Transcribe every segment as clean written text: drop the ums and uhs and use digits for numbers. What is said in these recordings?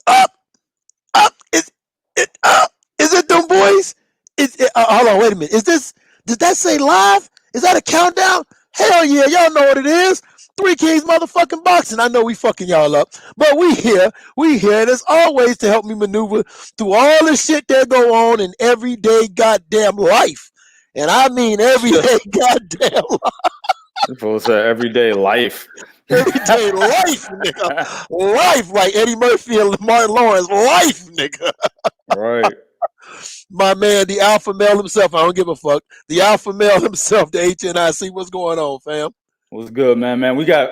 Up, up. Is it them boys? Hold on, wait a minute. Does that say live? Is that a countdown? Hell yeah, y'all know what it is. Three Kings motherfucking boxing. I know we fucking y'all up, but we here, and as always to help me maneuver through all the shit that go on in everyday goddamn life. And I mean everyday goddamn People say everyday life. everyday life, nigga. Life, like Eddie Murphy and Martin Lawrence. Life, nigga. Right. My man, the alpha male himself. I don't give a fuck. The alpha male himself, the HNIC. What's going on, fam? What's good, man?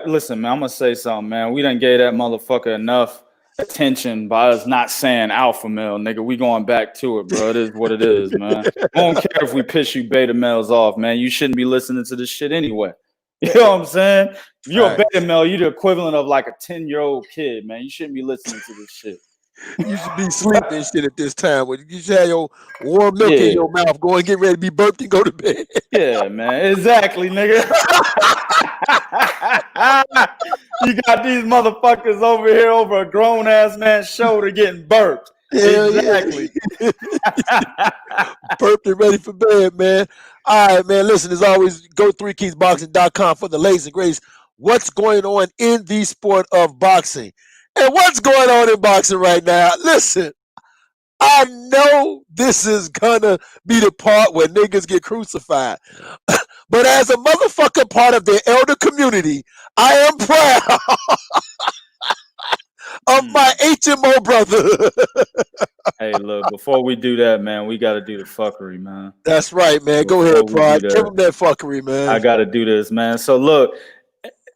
Listen, man, I'm going to say something, man. We done gave that motherfucker enough attention by us not saying alpha male, nigga. We going back to it, bro. It is what it is, man. I don't care if we piss you beta males off, man. You shouldn't be listening to this shit anyway. You know what I'm saying? If you're a beta male, you're the equivalent of like a 10-year-old kid, man. You shouldn't be listening to this shit. You should be sleeping shit at this time. You should have your warm milk in your mouth. Go and get ready to be burped and go to bed. Yeah, man. Exactly, nigga. You got these motherfuckers over here over a grown-ass man's shoulder getting burped. Hell exactly. Yeah. Burped and ready for bed, man. All right, man. Listen, as always, go 3kingsboxing.com for the latest and greatest. What's going on in the sport of boxing? And what's going on in boxing right now? Listen, I know this is gonna be the part where niggas get crucified. But as a motherfucker part of the elder community, I am proud of my HMO brother. Hey, look, before we do that, man, we got to do the fuckery, man. That's right, man. Go ahead, Prod. Give him that fuckery, man. I got to do this, man. So, look,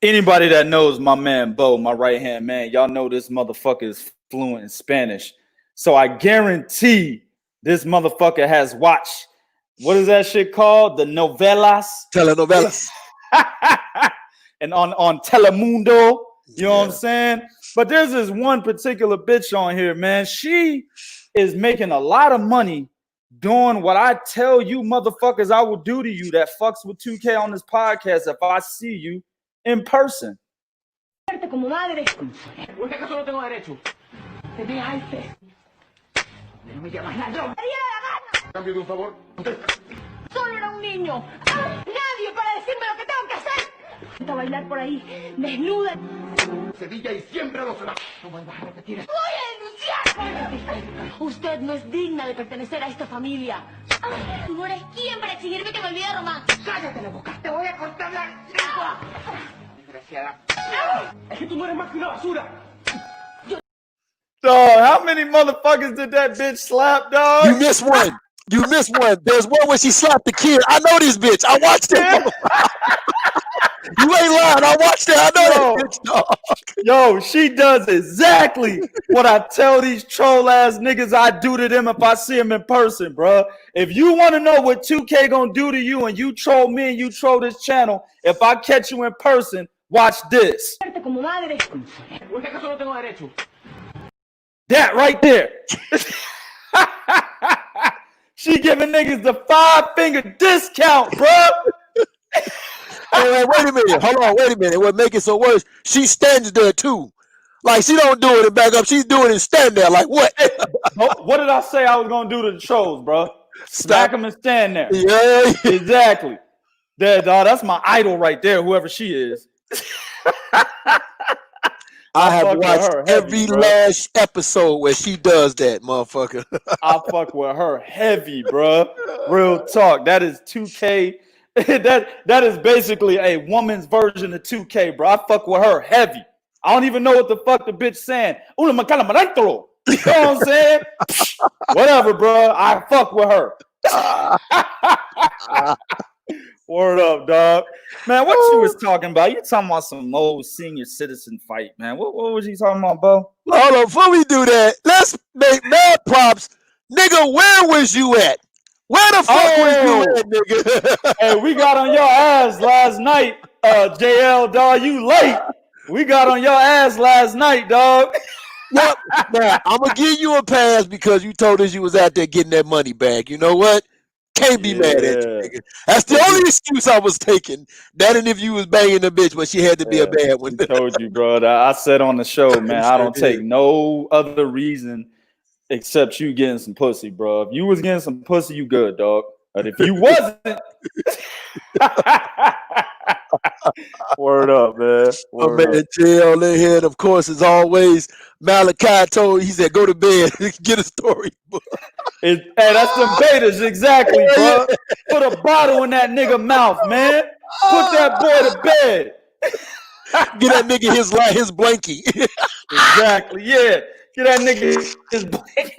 anybody that knows my man, Bo, my right-hand man, y'all know this motherfucker is fluent in Spanish. So I guarantee this motherfucker has watched, what is that shit called? The novelas? Telenovelas. And on Telemundo, you know what I'm saying? But there's this one particular bitch on here, man. She is making a lot of money doing what I tell you motherfuckers I will do to you that fucks with 2K on this podcast if I see you in person. Como madre. ¿Usted acaso no tengo derecho? Te dejaste. No me llamas ladrón. ¡Haría la gana! ¿Cambio de un favor? Solo era un niño. Nadie para decirme lo que tengo que hacer. A bailar por ahí, desnuda. Sevilla y siempre lo será. No vuelvas a repetir esto. ¡Voy a denunciar! Usted no es digna de pertenecer a esta familia. Tú no eres quien para exigirme que me olvide a Román. ¡Cállate la boca! ¡Te voy a cortar la lengua! Desgraciada. Es que tú no eres más que una basura. Dog, how many motherfuckers did that bitch slap, dog? You missed one. You missed one. There's one where she slapped the kid. I know this bitch. I watched it. You ain't lying. I watched it. I know that bitch, dog. Yo, she does exactly what I tell these troll ass niggas I do to them if I see them in person, bro. If you want to know what 2K gonna do to you and you troll me and you troll this channel, if I catch you in person, watch this. That right there. She giving niggas the 5-finger discount, bro. Hey, wait a minute. Hold on. Wait a minute. What make it so worse? She stands there too. Like she don't do it and back up. She's doing it and stand there. Like what? What did I say I was gonna do to the trolls, bro? Smack them and stand there. Yeah. Exactly. That's my idol right there. Whoever she is. I have watched every last episode where she does that, motherfucker. I fuck with her heavy, bro. Real talk. That is 2K. that is basically a woman's version of 2K, bro. I fuck with her heavy. I don't even know what the fuck the bitch saying. You know what I'm saying? Whatever, bro. I fuck with her. Word up, dog. Man, what you was talking about? You talking about some old senior citizen fight, man. What was you talking about, Bo? Hold on, before we do that, let's make mad props. Nigga, where was you at? Where the fuck was you at, nigga? Hey, we got on your ass last night, JL, dog. You late. We got on your ass last night, dog. Yep. Now, I'm going to give you a pass because you told us you was out there getting that money back. You know what? Can't be mad at you, Yeah. nigga. That's the only excuse I was taking. That and if you was banging the bitch, but she had to be a bad one. I told you, bro. I said on the show, man, I don't take no other reason except you getting some pussy, bro. If you was getting some pussy, you good, dog. But if you wasn't, word up, man. Word man, up. jail in here. And of course, as always, Malachi he said, go to bed, get a story. Hey, that's them betas, exactly, bro. Put a bottle in that nigga mouth, man. Put that boy to bed. Get that nigga his blankie. Exactly, yeah. Get that nigga his blankie.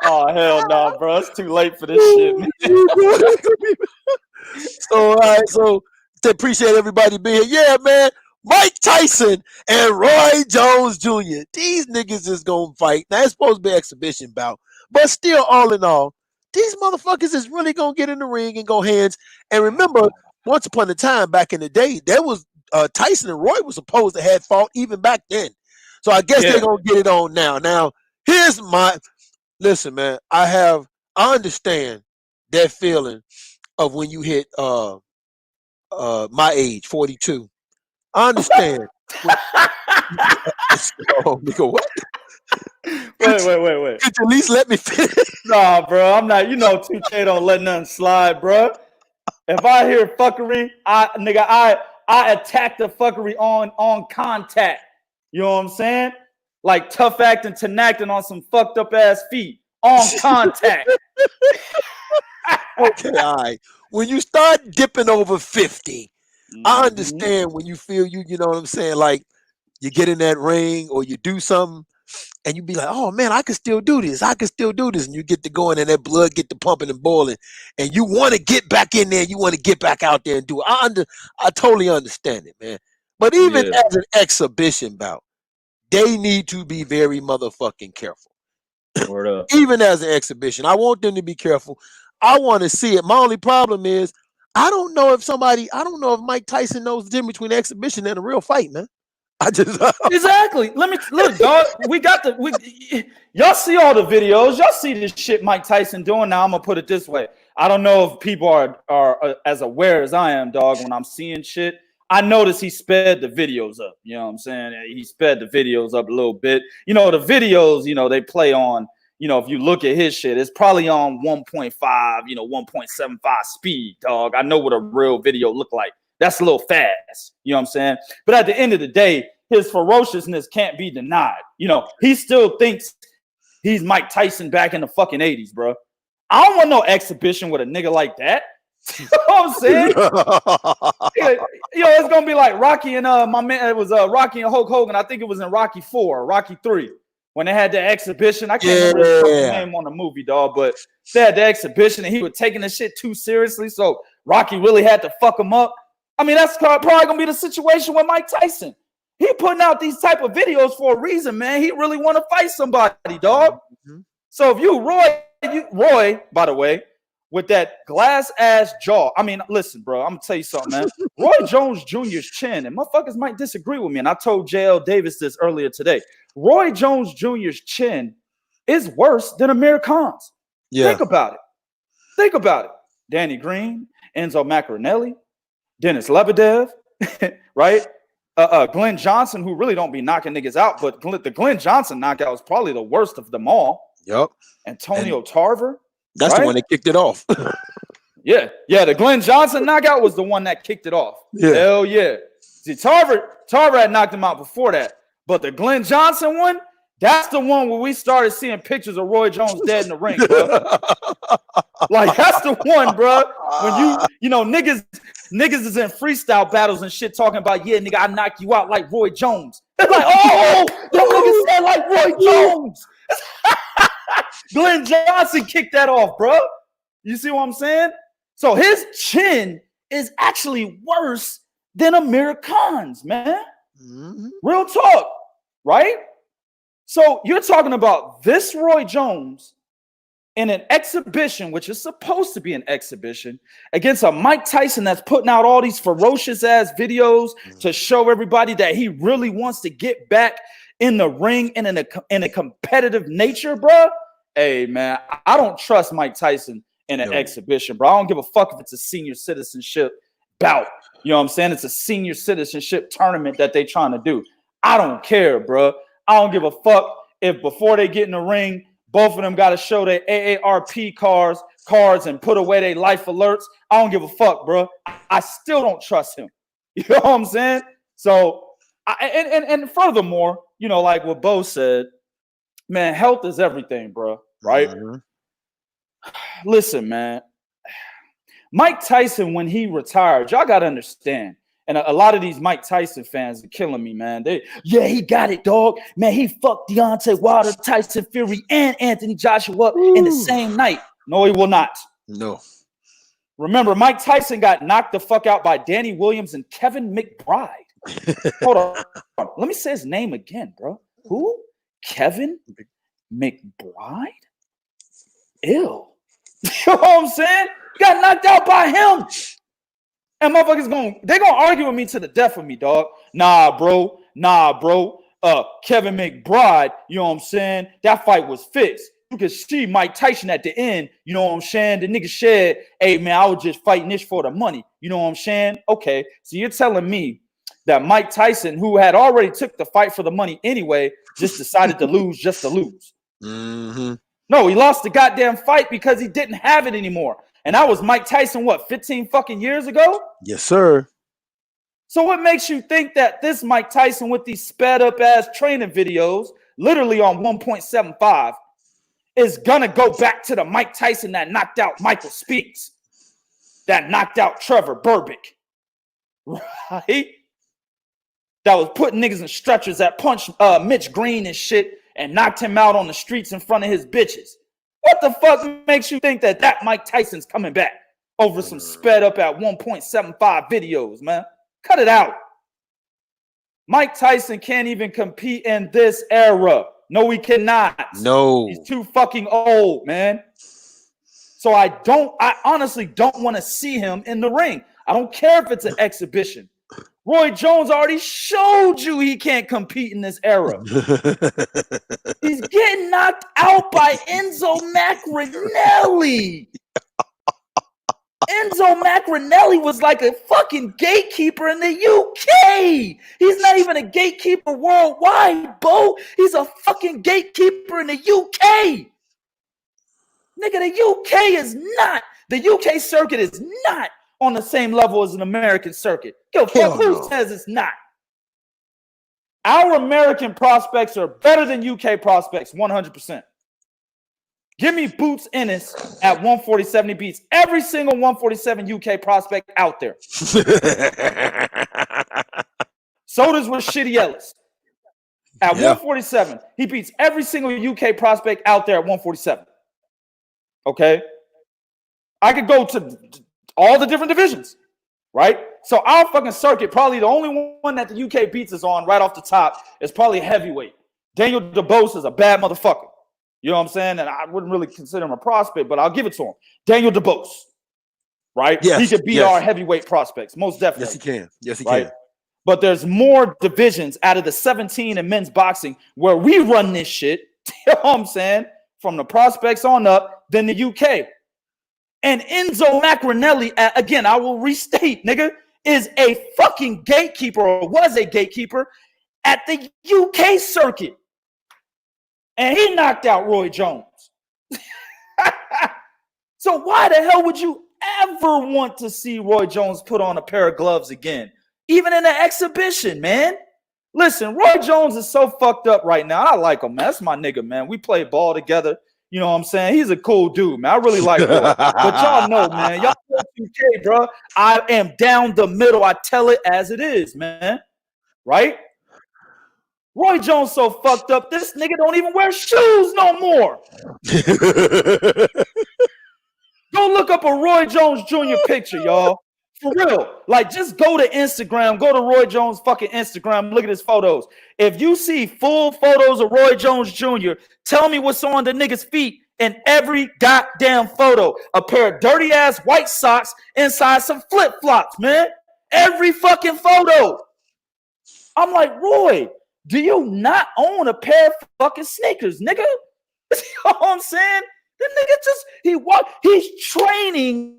Oh, hell no, bro. It's too late for this shit, man. So, all right, so appreciate everybody being here. Yeah, man. Mike Tyson and Roy Jones Jr. These niggas is gonna fight. Now it's supposed to be an exhibition bout, but still, all in all, these motherfuckers is really gonna get in the ring and go hands. And remember, once upon a time back in the day, there was Tyson and Roy was supposed to have fought even back then. So I guess they're gonna get it on now. Now, here's my listen, man. I understand that feeling of when you hit my age, 42. I understand. Oh, nigga, what? Wait. Could you at least let me finish? Nah, bro. I'm not, 2K don't let nothing slide, bro. If I hear fuckery, I attack the fuckery on contact. You know what I'm saying? Like tough acting, acting on some fucked up ass feet on contact. Okay, all right. When you start dipping over 50, I understand when you feel you know what I'm saying? Like you get in that ring or you do something and you be like, oh man, I can still do this. I can still do this. And you get to going and that blood get to pumping and boiling. And you want to get back in there. You want to get back out there and do it. I totally understand it, man. But even as an exhibition bout, they need to be very motherfucking careful. Word up. Even as an exhibition, I want them to be careful. I want to see it. My only problem is I don't know if Mike Tyson knows the difference between an exhibition and a real fight, man. I just exactly. Let me look, dog. Y'all see all the videos. Y'all see this shit Mike Tyson doing. Now I'm gonna put it this way. I don't know if people are as aware as I am, dog. When I'm seeing shit, I notice he sped the videos up. You know what I'm saying? He sped the videos up a little bit. The videos, they play on. If you look at his shit, it's probably on 1.5, 1.75 speed, dog. I know what a real video look like. That's a little fast. You know what I'm saying? But at the end of the day, his ferociousness can't be denied. He still thinks he's Mike Tyson back in the fucking 80s, bro. I don't want no exhibition with a nigga like that. You know what I'm saying? It's gonna be like Rocky and my man. It was Rocky and Hulk Hogan. I think it was in Rocky 4 or Rocky 3 when they had the exhibition. I can't remember his name on the movie, dog, but they had the exhibition and he was taking the shit too seriously. So Rocky really had to fuck him up. I mean, that's probably gonna be the situation with Mike Tyson. He putting out these type of videos for a reason, man. He really want to fight somebody, dog. Mm-hmm. So if Roy, by the way, with that glass ass jaw. I mean, listen, bro, I'm gonna tell you something, man. Roy Jones Jr.'s chin, and motherfuckers might disagree with me, and I told JL Davis this earlier today. Roy Jones Jr.'s chin is worse than Amir Khan's. Yeah. Think about it. Danny Green, Enzo Maccarinelli, Dennis Lebedev, right? Glenn Johnson, who really don't be knocking niggas out, but the Glenn Johnson knockout was probably the worst of them all. Yep. Antonio Tarver. That's right? The one that kicked it off. Yeah. The Glenn Johnson knockout was the one that kicked it off. Yeah. Hell yeah. See, Tarver had knocked him out before that. But the Glenn Johnson one, that's the one where we started seeing pictures of Roy Jones dead in the ring, bro. Like, that's the one, bro. When niggas is in freestyle battles and shit talking about, yeah, nigga, I knock you out like Roy Jones. It's like, oh, that nigga said like Roy Jones. Glenn Johnson kicked that off, bro. You see what I'm saying? So his chin is actually worse than Amir Khan's, man. Mm-hmm. Real talk, right? So you're talking about this Roy Jones in an exhibition, which is supposed to be an exhibition, against a Mike Tyson that's putting out all these ferocious ass videos to show everybody that he really wants to get back in the ring and in a competitive nature, bro. Hey, man, I don't trust Mike Tyson in an exhibition, bro. I don't give a fuck if it's a senior citizenship bout. You know what I'm saying? It's a senior citizenship tournament that they trying to do. I don't care, bro. I don't give a fuck if before they get in the ring, both of them got to show their AARP cards and put away their life alerts. I don't give a fuck, bro. I still don't trust him. You know what I'm saying? So, and furthermore, you know, like what Bo said, man, health is everything, bro. Right? Mm-hmm. Listen, man. Mike Tyson, when he retired, y'all got to understand. And a lot of these Mike Tyson fans are killing me, man. He got it, dog. Man, he fucked Deontay Wilder, Tyson Fury, and Anthony Joshua in the same night. No, he will not. No. Remember, Mike Tyson got knocked the fuck out by Danny Williams and Kevin McBride. Hold on. Let me say his name again, bro. Who? Kevin McBride? Ew. You know what I'm saying? Got knocked out by him. And motherfuckers they're gonna argue with me to the death of me, dog. Nah, bro. Kevin McBride, you know what I'm saying? That fight was fixed. You could see Mike Tyson at the end, you know what I'm saying? The nigga said, hey, man, I was just fighting this for the money. You know what I'm saying? Okay, so you're telling me that Mike Tyson, who had already took the fight for the money anyway, just decided to lose just to lose. Mm-hmm. No, he lost the goddamn fight because he didn't have it anymore. And that was Mike Tyson, 15 fucking years ago? Yes, sir. So what makes you think that this Mike Tyson with these sped up ass training videos, literally on 1.75, is gonna go back to the Mike Tyson that knocked out Michael Speaks, that knocked out Trevor Berbick, right? That was putting niggas in stretchers, that punched Mitch Green and shit and knocked him out on the streets in front of his bitches. What the fuck makes you think that Mike Tyson's coming back over some sped up at 1.75 videos, man? Cut it out. Mike Tyson can't even compete in this era. No, he cannot. No. He's too fucking old, man. So I honestly don't want to see him in the ring. I don't care if it's an exhibition. Roy Jones already showed you he can't compete in this era. He's getting knocked out by Enzo Maccarinelli. Enzo Maccarinelli was like a fucking gatekeeper in the UK. He's not even a gatekeeper worldwide, Bo. He's a fucking gatekeeper in the UK. Nigga, the UK circuit is not on the same level as an American circuit. Yo, fuck who says it's not? Our American prospects are better than UK prospects, 100%. Give me Boots Ennis at 147. He beats every single 147 UK prospect out there. So does Rashidi Ellis. At 147, he beats every single UK prospect out there at 147. Okay? I could go to all the different divisions, right? So our fucking circuit, probably the only one that the UK beats us on right off the top is probably heavyweight. Daniel DeBose is a bad motherfucker. You know what I'm saying? And I wouldn't really consider him a prospect, but I'll give it to him. Daniel DeBose, right? Yes, he could beat our heavyweight prospects, most definitely. Yes, he can. Yes, he right? can. But there's more divisions out of the 17 in men's boxing where we run this shit, you know what I'm saying, from the prospects on up than the UK. And Enzo Maccarinelli, again, I will restate, nigga, is a fucking gatekeeper or was a gatekeeper at the UK circuit. And he knocked out Roy Jones. So why the hell would you ever want to see Roy Jones put on a pair of gloves again? Even in an exhibition, man. Listen, Roy Jones is so fucked up right now. I like him, man. That's my nigga, man. We play ball together. You know what I'm saying? He's a cool dude, man. I really like Roy. But y'all know, man. Y'all know UK, bro. I am down the middle. I tell it as it is, man. Right? Roy Jones so fucked up, this nigga don't even wear shoes no more. Go look up a Roy Jones Jr. picture, y'all. For real. Like, just go to Instagram. Go to Roy Jones fucking Instagram. Look at his photos. If you see full photos of Roy Jones Jr., tell me what's on the nigga's feet in every goddamn photo. A pair of dirty-ass white socks inside some flip-flops, man. Every fucking photo. I'm like, Roy, do you not own a pair of fucking sneakers, nigga? You know what I'm saying? The nigga he's training.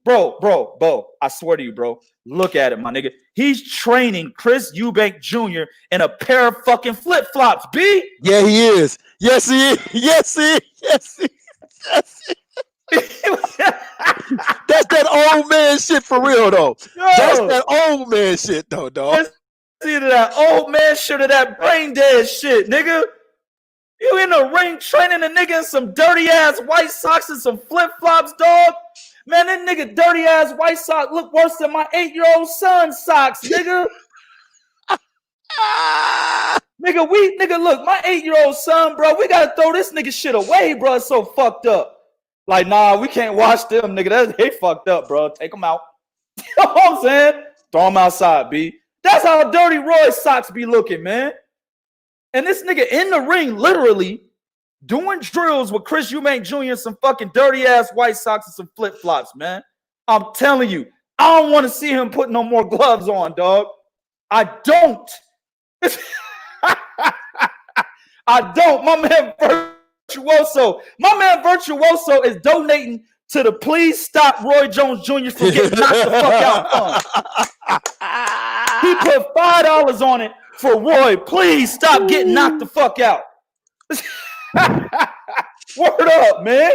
Bro. I swear to you, bro. Look at it, my nigga. He's training Chris Eubank Jr. in a pair of fucking flip-flops, B. Yeah, he is. Yes, he is. Yes, he is. Yes, he is. Yes, he is. That's that old man shit for real, though. Yo, that's that old man shit, though, dog. It's either that old man shit or that brain dead shit, nigga. You in the ring training a nigga in some dirty-ass white socks and some flip-flops, dog? Man, that nigga dirty-ass white socks look worse than my 8-year-old son's socks, nigga. Nigga, look, my 8-year-old son, bro, we gotta throw this nigga shit away, bro. It's so fucked up. Like, nah, we can't watch them, nigga. They fucked up, bro. Take them out. You know what I'm saying? Throw them outside, B. That's how Dirty Roy's socks be looking, man. And this nigga in the ring, literally, doing drills with Chris Eubank Jr. in some fucking dirty-ass white socks and some flip-flops, man. I'm telling you, I don't want to see him put no more gloves on, dog. I don't. I don't. My man Virtuoso is donating to the Please Stop Roy Jones Jr. from getting knocked the fuck out fund. He put $5 on it for Roy. Please stop getting knocked the fuck out. Word up, man.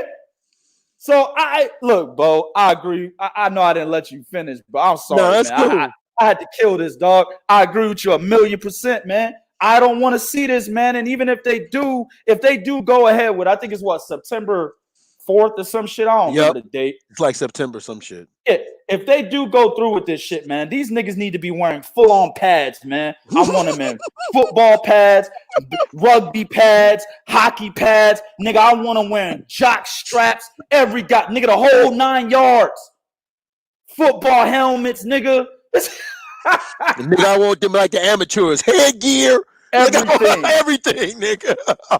So look, Bo, I agree. I know I didn't let you finish, but I'm sorry, no, that's man. Cool. I had to kill this, dog. I agree with you 1,000,000%, man. I don't want to see this, man. And even if they do go ahead with, I think it's what, September 4th or some shit. I don't remember the date. It's like September, some shit. Yeah, if they do go through with this shit, man, these niggas need to be wearing full-on pads, man. I want them in football pads, rugby pads, hockey pads. Nigga, I want them wearing jock straps, nigga, the whole 9 yards. Football helmets, nigga. Nigga, I want them like the amateurs. Headgear. Everything, nigga.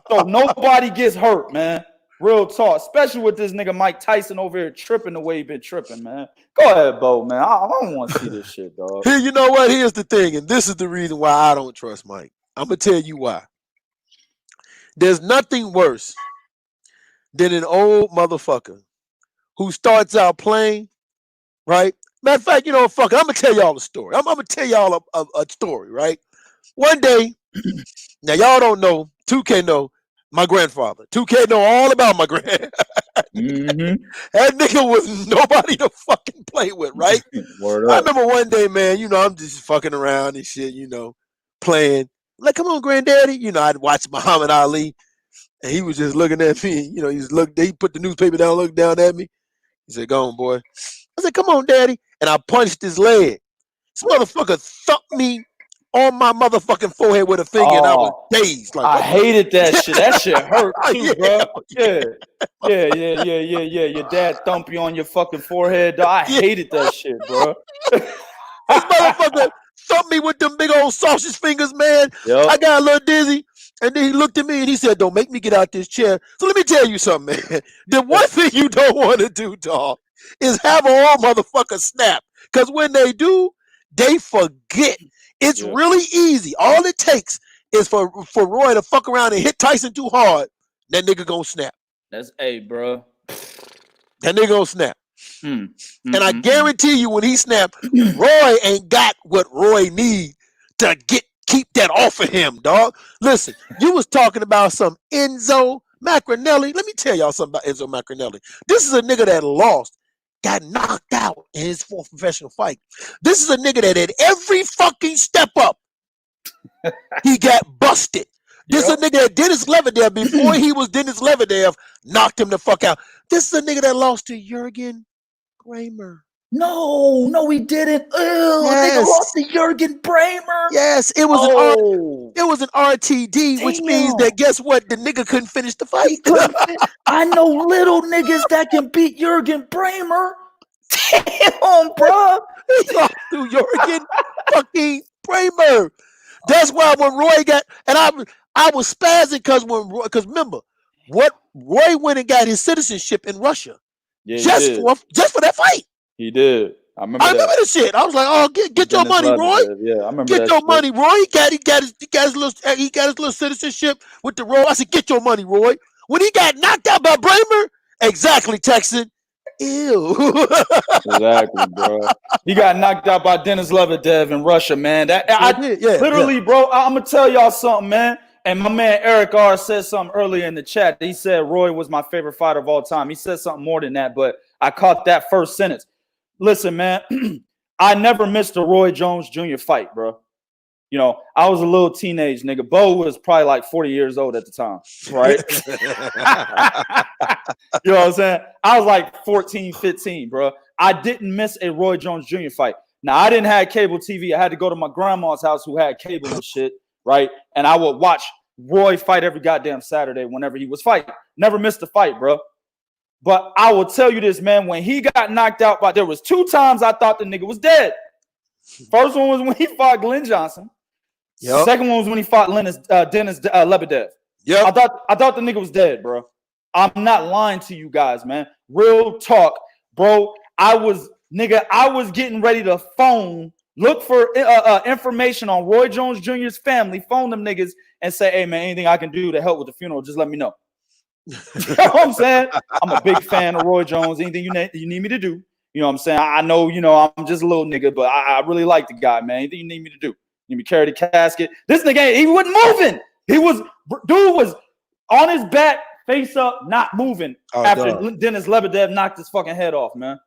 So nobody gets hurt, man. Real talk, especially with this nigga Mike Tyson over here tripping the way he been tripping, man. Go ahead, Bo, man. I don't want to see this shit, dog. Here, you know what? Here's the thing, and this is the reason why I don't trust Mike. I'm going to tell you why. There's nothing worse than an old motherfucker who starts out playing, right? Matter of fact, you know, fuck it. I'm going to tell y'all a story. I'm going to tell y'all a story, right? One day, now y'all don't know, 2K know, my grandfather. 2K know all about my grand. Mm-hmm. That nigga was nobody to fucking play with, right? Word I up. remember one day, man, you know, I'm just fucking around and shit, you know, playing. Like, come on, granddaddy. You know, I'd watch Muhammad Ali, and he was just looking at me. You know, he put the newspaper down, looked down at me. He said, go on, boy. I said, come on, daddy. And I punched his leg. This motherfucker thumped me on my motherfucking forehead with a finger, and I was dazed. Like, I hated that shit. That shit hurt too, bro. Yeah. Your dad thump you on your fucking forehead, dog. I hated that shit, bro. This motherfucker thumped me with them big old sausage fingers, man. Yep. I got a little dizzy, and then he looked at me and he said, don't make me get out this chair. So let me tell you something, man. The one thing you don't want to do, dog, is have a all motherfucker snap. Because when they do, they forget. It's really easy. All it takes is for Roy to fuck around and hit Tyson too hard. That nigga gonna snap. That's bro. That nigga gonna snap. And I guarantee you when he snap, Roy ain't got what Roy need to keep that off of him, dog. Listen, you was talking about some Enzo Macronelli. Let me tell y'all something about Enzo Macronelli. This is a nigga that lost. Got knocked out in his fourth professional fight. This is a nigga that at every fucking step up, he got busted. This is a nigga that Dennis Lebedev, before he was Dennis Lebedev, knocked him the fuck out. This is a nigga that lost to Jurgen Kramer. No, he didn't. Nigga lost to Jurgen Kramer. Yes, it was an RTD, which means that guess what? The nigga couldn't finish the fight. I know little niggas that can beat Jurgen Kramer. Damn, bro. He lost to Jurgen fucking Kramer. That's why when Roy got, and I was spazzing because remember what Roy went and got his citizenship in Russia. Yeah, just for that fight. He did. I remember the shit. I was like, "Oh, get your money, Roy. Yeah, I remember. Get your money, Roy. He got his little citizenship with the Roy. I said, get your money, Roy. when he got knocked out by Bramer. Exactly, Texan. Ew. Exactly, bro. He got knocked out by Denis Lebedev in Russia, man. Literally, bro. I'm gonna tell y'all something, man. And my man Eric R said something earlier in the chat. He said Roy was my favorite fighter of all time. He said something more than that, but I caught that first sentence. Listen, man, I never missed a Roy Jones Jr. fight, bro. You know, I was a little teenage nigga. Bo was probably like 40 years old at the time, right? You know what I'm saying? I was like 14, 15, bro. I didn't miss a Roy Jones Jr. fight. Now, I didn't have cable TV. I had to go to my grandma's house who had cable and shit, right? And I would watch Roy fight every goddamn Saturday whenever he was fighting. Never missed a fight, bro. But I will tell you this, man. When he got knocked out, there was 2 times I thought the nigga was dead. First one was when he fought Glenn Johnson. Yep. Second one was when he fought Denis Lebedev. Yeah, I thought the nigga was dead, bro. I'm not lying to you guys, man. Real talk, bro. I was getting ready to look for information on Roy Jones Jr.'s family, phone them niggas, and say, hey, man, anything I can do to help with the funeral, just let me know. You know what I'm saying? I'm a big fan of Roy Jones. Anything you need me to do, you know what I'm saying? I know, you know, I'm just a little nigga, but I really like the guy, man. Anything you need me to do. You me carry the casket. This nigga, he wasn't moving. Dude was on his back, face up, not moving after Denis Lebedev knocked his fucking head off, man.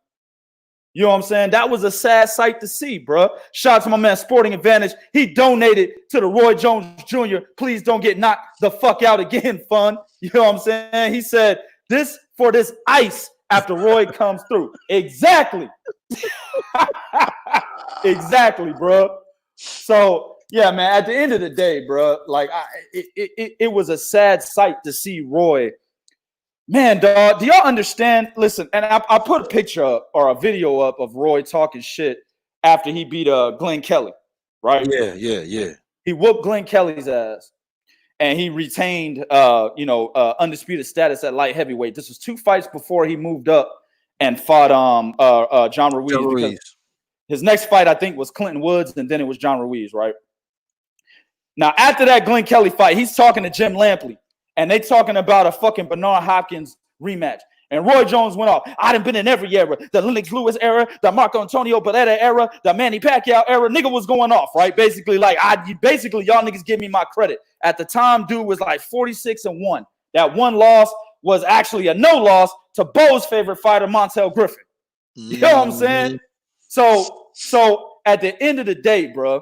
You know what I'm saying? That was a sad sight to see, bro. Shout out to my man Sporting Advantage. He donated to the Roy Jones Jr. Please don't get knocked the fuck out again, fund. You know what I'm saying? He said, this for this ice after Roy comes through. Exactly. Exactly, bro. So, yeah, man, at the end of the day, bro, like it was a sad sight to see Roy. Man, dog, do y'all understand? Listen, and I put a picture up or a video up of Roy talking shit after he beat Glenn Kelly, right? Yeah. He whooped Glenn Kelly's ass, and he retained, undisputed status at light heavyweight. This was 2 fights before he moved up and fought John Ruiz. His next fight, I think, was Clinton Woods, and then it was John Ruiz, right? Now, after that Glenn Kelly fight, he's talking to Jim Lampley, and they talking about a fucking Bernard Hopkins rematch. And Roy Jones went off. I done been in every era. The Lennox Lewis era, the Marco Antonio Barrera era, the Manny Pacquiao era. Nigga was going off, right? Basically, y'all niggas give me my credit. At the time, dude was like 46-1. That one loss was actually a no loss to Bo's favorite fighter, Montel Griffin. You know what I'm saying? So at the end of the day, bro,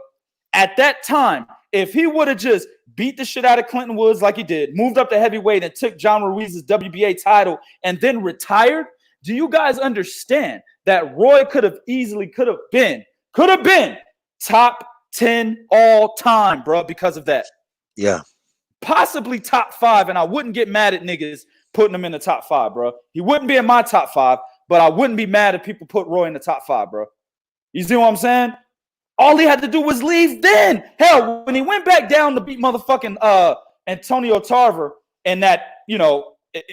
at that time, if he would have just beat the shit out of Clinton Woods like he did, moved up to heavyweight and took John Ruiz's WBA title and then retired, do you guys understand that Roy could have been top 10 all time, bro, because of that? Yeah. Possibly top 5, and I wouldn't get mad at niggas putting him in the top 5, bro. He wouldn't be in my top 5, but I wouldn't be mad if people put Roy in the top 5, bro. You see what I'm saying? All he had to do was leave then. Hell, when he went back down to beat motherfucking Antonio Tarver in that,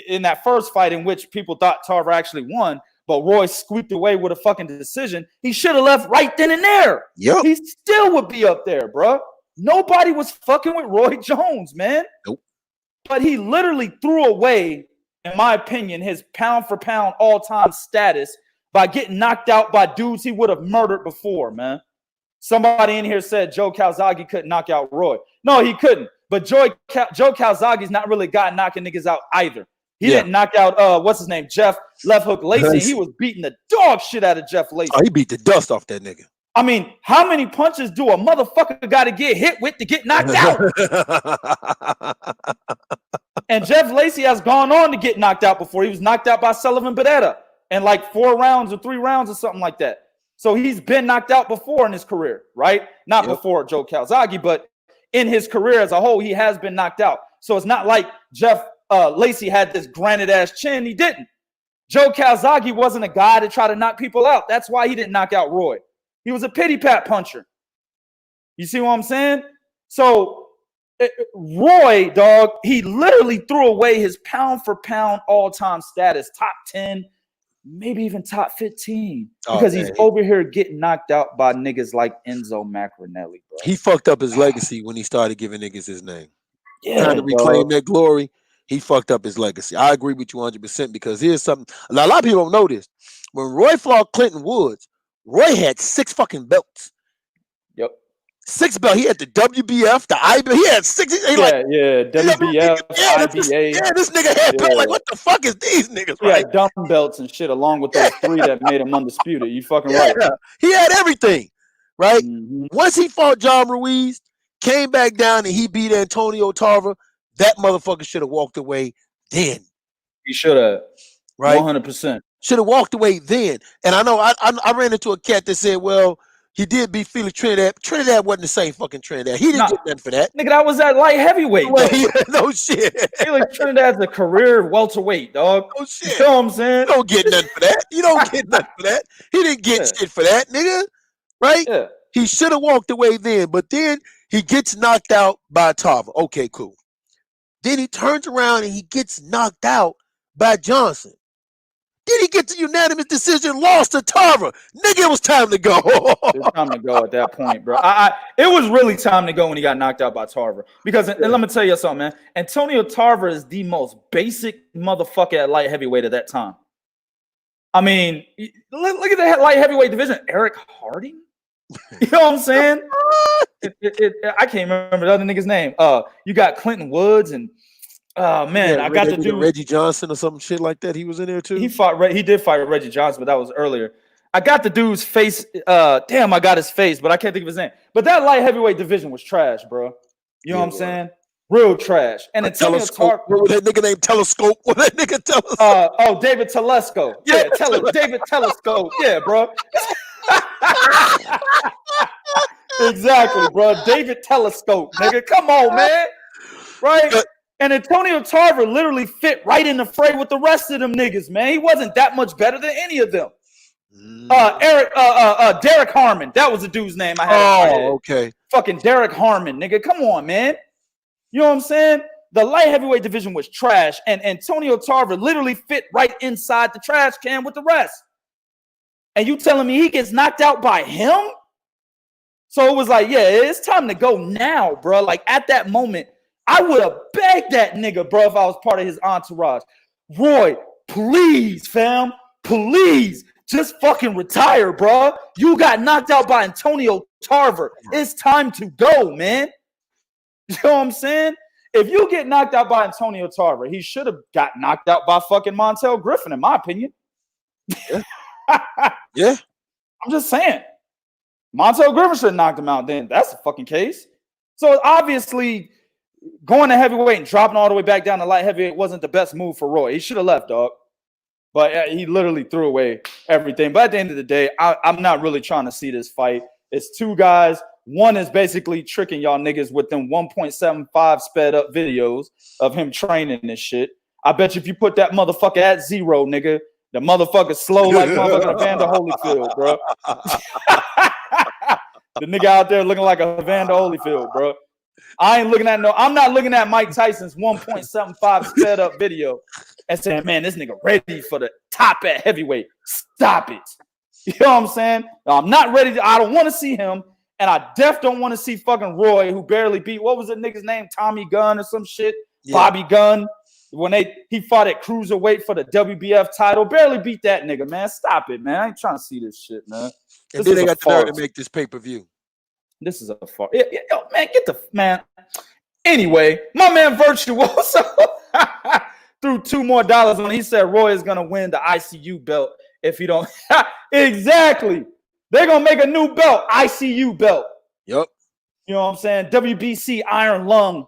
in that first fight in which people thought Tarver actually won, but Roy squeaked away with a fucking decision, he should have left right then and there. Yep. He still would be up there, bro. Nobody was fucking with Roy Jones, man. Nope. But he literally threw away, in my opinion, his pound-for-pound all-time status by getting knocked out by dudes he would have murdered before, man. Somebody in here said Joe Calzaghe couldn't knock out Roy. No, he couldn't. But Joe Calzaghe's not really got knocking niggas out either. He didn't knock out, what's his name, Jeff Left Hook Lacey. He was beating the dog shit out of Jeff Lacey. Oh, he beat the dust off that nigga. I mean, how many punches do a motherfucker got to get hit with to get knocked out? And Jeff Lacey has gone on to get knocked out before. He was knocked out by Sullivan Barrera in like 4 rounds or 3 rounds or something like that. So he's been knocked out before in his career, right? Not before Joe Calzaghe, but in his career as a whole, he has been knocked out. So it's not like Jeff Lacey had this granite-ass chin. He didn't. Joe Calzaghe wasn't a guy to try to knock people out. That's why he didn't knock out Roy. He was a pity-pat puncher. You see what I'm saying? So Roy, dog, he literally threw away his pound-for-pound all-time status, top 10, maybe even top 15, because he's over here getting knocked out by niggas like Enzo Macronelli, bro. He fucked up his legacy when he started giving niggas his name. Yeah, trying to reclaim that glory. he fucked up his legacy. I agree with you 100% because here's something a lot of people don't know this. When Roy fought Clinton Woods, Roy had 6 fucking belts. Yep. 6 belts. He had the WBF, the IBF. He had 6. WBF, IBA. This nigga had belts. Like, what the fuck is these niggas, right? Yeah, dumb belts and shit, along with those 3 that made him undisputed. You fucking right. He had everything, right? Mm-hmm. Once he fought John Ruiz, came back down and he beat Antonio Tarver, that motherfucker should have walked away then. He should have. Right? 100%. Should have walked away then. And I know I ran into a cat that said, well, he did beat Felix Trinidad. Trinidad wasn't the same fucking Trinidad. He didn't get nothing for that. Nigga, that was that light heavyweight. No shit. Felix Trinidad's a career welterweight, dog. Oh shit. You know what I'm saying? You don't get nothing for that. You don't get nothing for that. He didn't get shit for that, nigga. Right? Yeah. He should have walked away then, but then he gets knocked out by Tarver. Okay, cool. Then he turns around and he gets knocked out by Johnson. Then he gets a unanimous decision, lost to Tarver. Nigga, it was time to go. It was time to go at that point, bro. It was really time to go when he got knocked out by Tarver. Because, and let me tell you something, man. Antonio Tarver is the most basic motherfucker at light heavyweight at that time. I mean, look at the light heavyweight division. Eric Harding? You know what I'm saying? I can't remember the other nigga's name. You got Clinton Woods and man, I got to do Reggie Johnson or some shit like that. He was in there too. He did fight Reggie Johnson, but that was earlier. I got the dude's face. Damn, I got his face, but I can't think of his name. But that light heavyweight division was trash, bro. You know what I'm saying? Real trash. And Antonio Tarver. What that nigga named Telescope? What that nigga Telescope? David Telesco. Yeah, David Telescope. Yeah, bro. Exactly, bro. David Telescope, nigga. Come on, man. Right? And Antonio Tarver literally fit right in the fray with the rest of them niggas, man. He wasn't that much better than any of them. Derek Harmon. That was the dude's name I had. Oh, okay. Fucking Derek Harmon, nigga. Come on, man. You know what I'm saying? The light heavyweight division was trash, and Antonio Tarver literally fit right inside the trash can with the rest. And you telling me he gets knocked out by him? So it was like, yeah, it's time to go now, bro. Like, at that moment, I would have begged that nigga, bro, if I was part of his entourage. Roy, please, fam, please, just fucking retire, bro. You got knocked out by Antonio Tarver. It's time to go, man. You know what I'm saying? If you get knocked out by Antonio Tarver, he should have got knocked out by fucking Montel Griffin, in my opinion. Yeah. Yeah. I'm just saying. Montel Griffin should have knocked him out then. That's the fucking case. So obviously, going to heavyweight and dropping all the way back down to light heavyweight wasn't the best move for Roy. He should have left, dog. But he literally threw away everything. But at the end of the day, I'm not really trying to see this fight. It's 2 guys. One is basically tricking y'all niggas with them 1.75 sped up videos of him training this shit. I bet you if you put that motherfucker at 0, nigga, the motherfucker slow like motherfucking Evander Holyfield, bro. The nigga out there looking like a Evander Holyfield, bro. I'm not looking at Mike Tyson's 1.75 sped up video and saying, man, this nigga ready for the top at heavyweight. Stop it. You know what I'm saying? I'm not ready. I don't want to see him. And I don't want to see fucking Roy, who barely beat, what was the nigga's name? Tommy Gunn or some shit? Yeah. Bobby Gunn. When he fought at cruiserweight for the WBF title, barely beat that nigga, man. Stop it, man. I ain't trying to see this shit, man. And then they got the nerve to make this pay-per-view. This is a farce. Yo, man, get the man. Anyway, my man Virtuoso threw $2 more on. He said Roy is gonna win the ICU belt if he don't. Exactly. They're gonna make a new belt, ICU belt. Yep. You know what I'm saying? WBC Iron Lung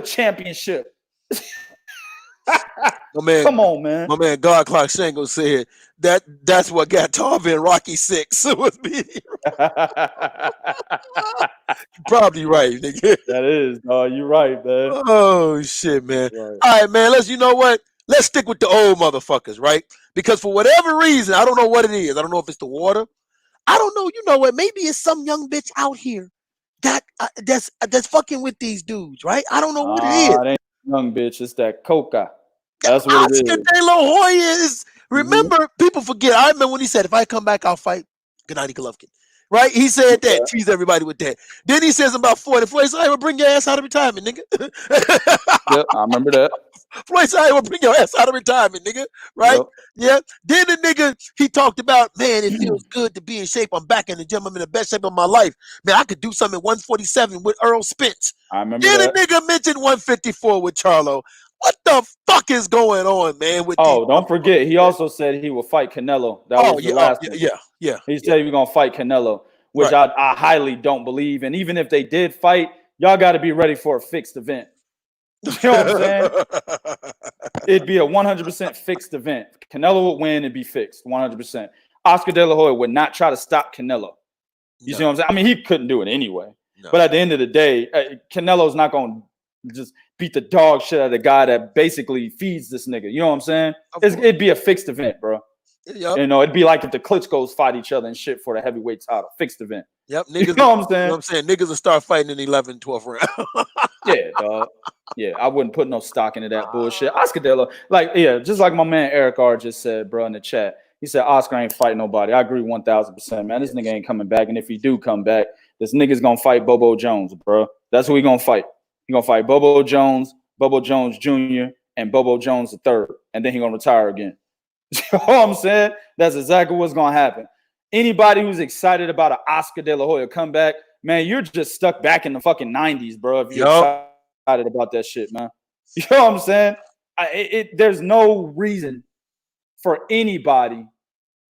Championship. Come on, man. My man God Clark Shango said that's what got Tarver in Rocky 6. Was me. Probably right, nigga. That is. You're right, man. Oh shit, man. Right. All right, man. You know what? Let's stick with the old motherfuckers, right? Because for whatever reason, I don't know what it is. I don't know if it's the water. I don't know. You know what? Maybe it's some young bitch out here that's fucking with these dudes, right? I don't know what it is. It ain't young bitch. It's that coca. That's what it is. De La Hoya is. Remember, people forget. I remember when he said, "If I come back, I'll fight Gennady Golovkin." Right? He said that. Tease everybody with that. Then he says about 44. He said, "I will bring your ass out of retirement, nigga." Yeah, I remember that. Floyd said, I will bring your ass out of retirement, nigga. Right? Yep. Yeah. Then the nigga, he talked about, man, it feels good to be in shape. I'm back in the gym. I'm in the best shape of my life. Man, I could do something at 147 with Earl Spence. I remember Then that. a nigga mentioned 154 with Charlo. What the fuck is going on, man? With Oh, don't forget, he also said he will fight Canelo. That was the last one. Yeah. He said he was gonna fight Canelo, which Right. I highly don't believe. And even if they did fight, y'all got to be ready for a fixed event. You know what I'm saying? It'd be a 100% fixed event. Canelo would win and be fixed 100%. Oscar De La Hoya would not try to stop Canelo. You see what I'm saying? I mean, he couldn't do it anyway. No. But at the end of the day, Canelo's not going to just beat the dog shit out of the guy that basically feeds this nigga. You know what I'm saying? It'd be a fixed event, bro. Yep. You know, it'd be like if the Klitschko's fight each other and shit for the heavyweight title. Fixed event. Yep. Niggas, you know what I'm saying? You know what I'm saying? Niggas will start fighting in 11, 12 round. Yeah, dog. Yeah, I wouldn't put no stock into that bullshit. Oscar De La, just like my man Eric R just said, bro, in the chat. He said Oscar ain't fighting nobody. I agree 1,000%, man. This nigga ain't coming back. And if he do come back, this nigga's gonna fight Bobo Jones, bro. That's who he gonna fight. He gonna fight Bobo Jones Jr., and Bobo Jones III. And then he gonna retire again. You know what I'm saying? That's exactly what's gonna happen. Anybody who's excited about an Oscar De La Hoya comeback, man, you're just stuck back in the fucking 90s, bro. If you're excited about that shit, man. You know what I'm saying? There's no reason for anybody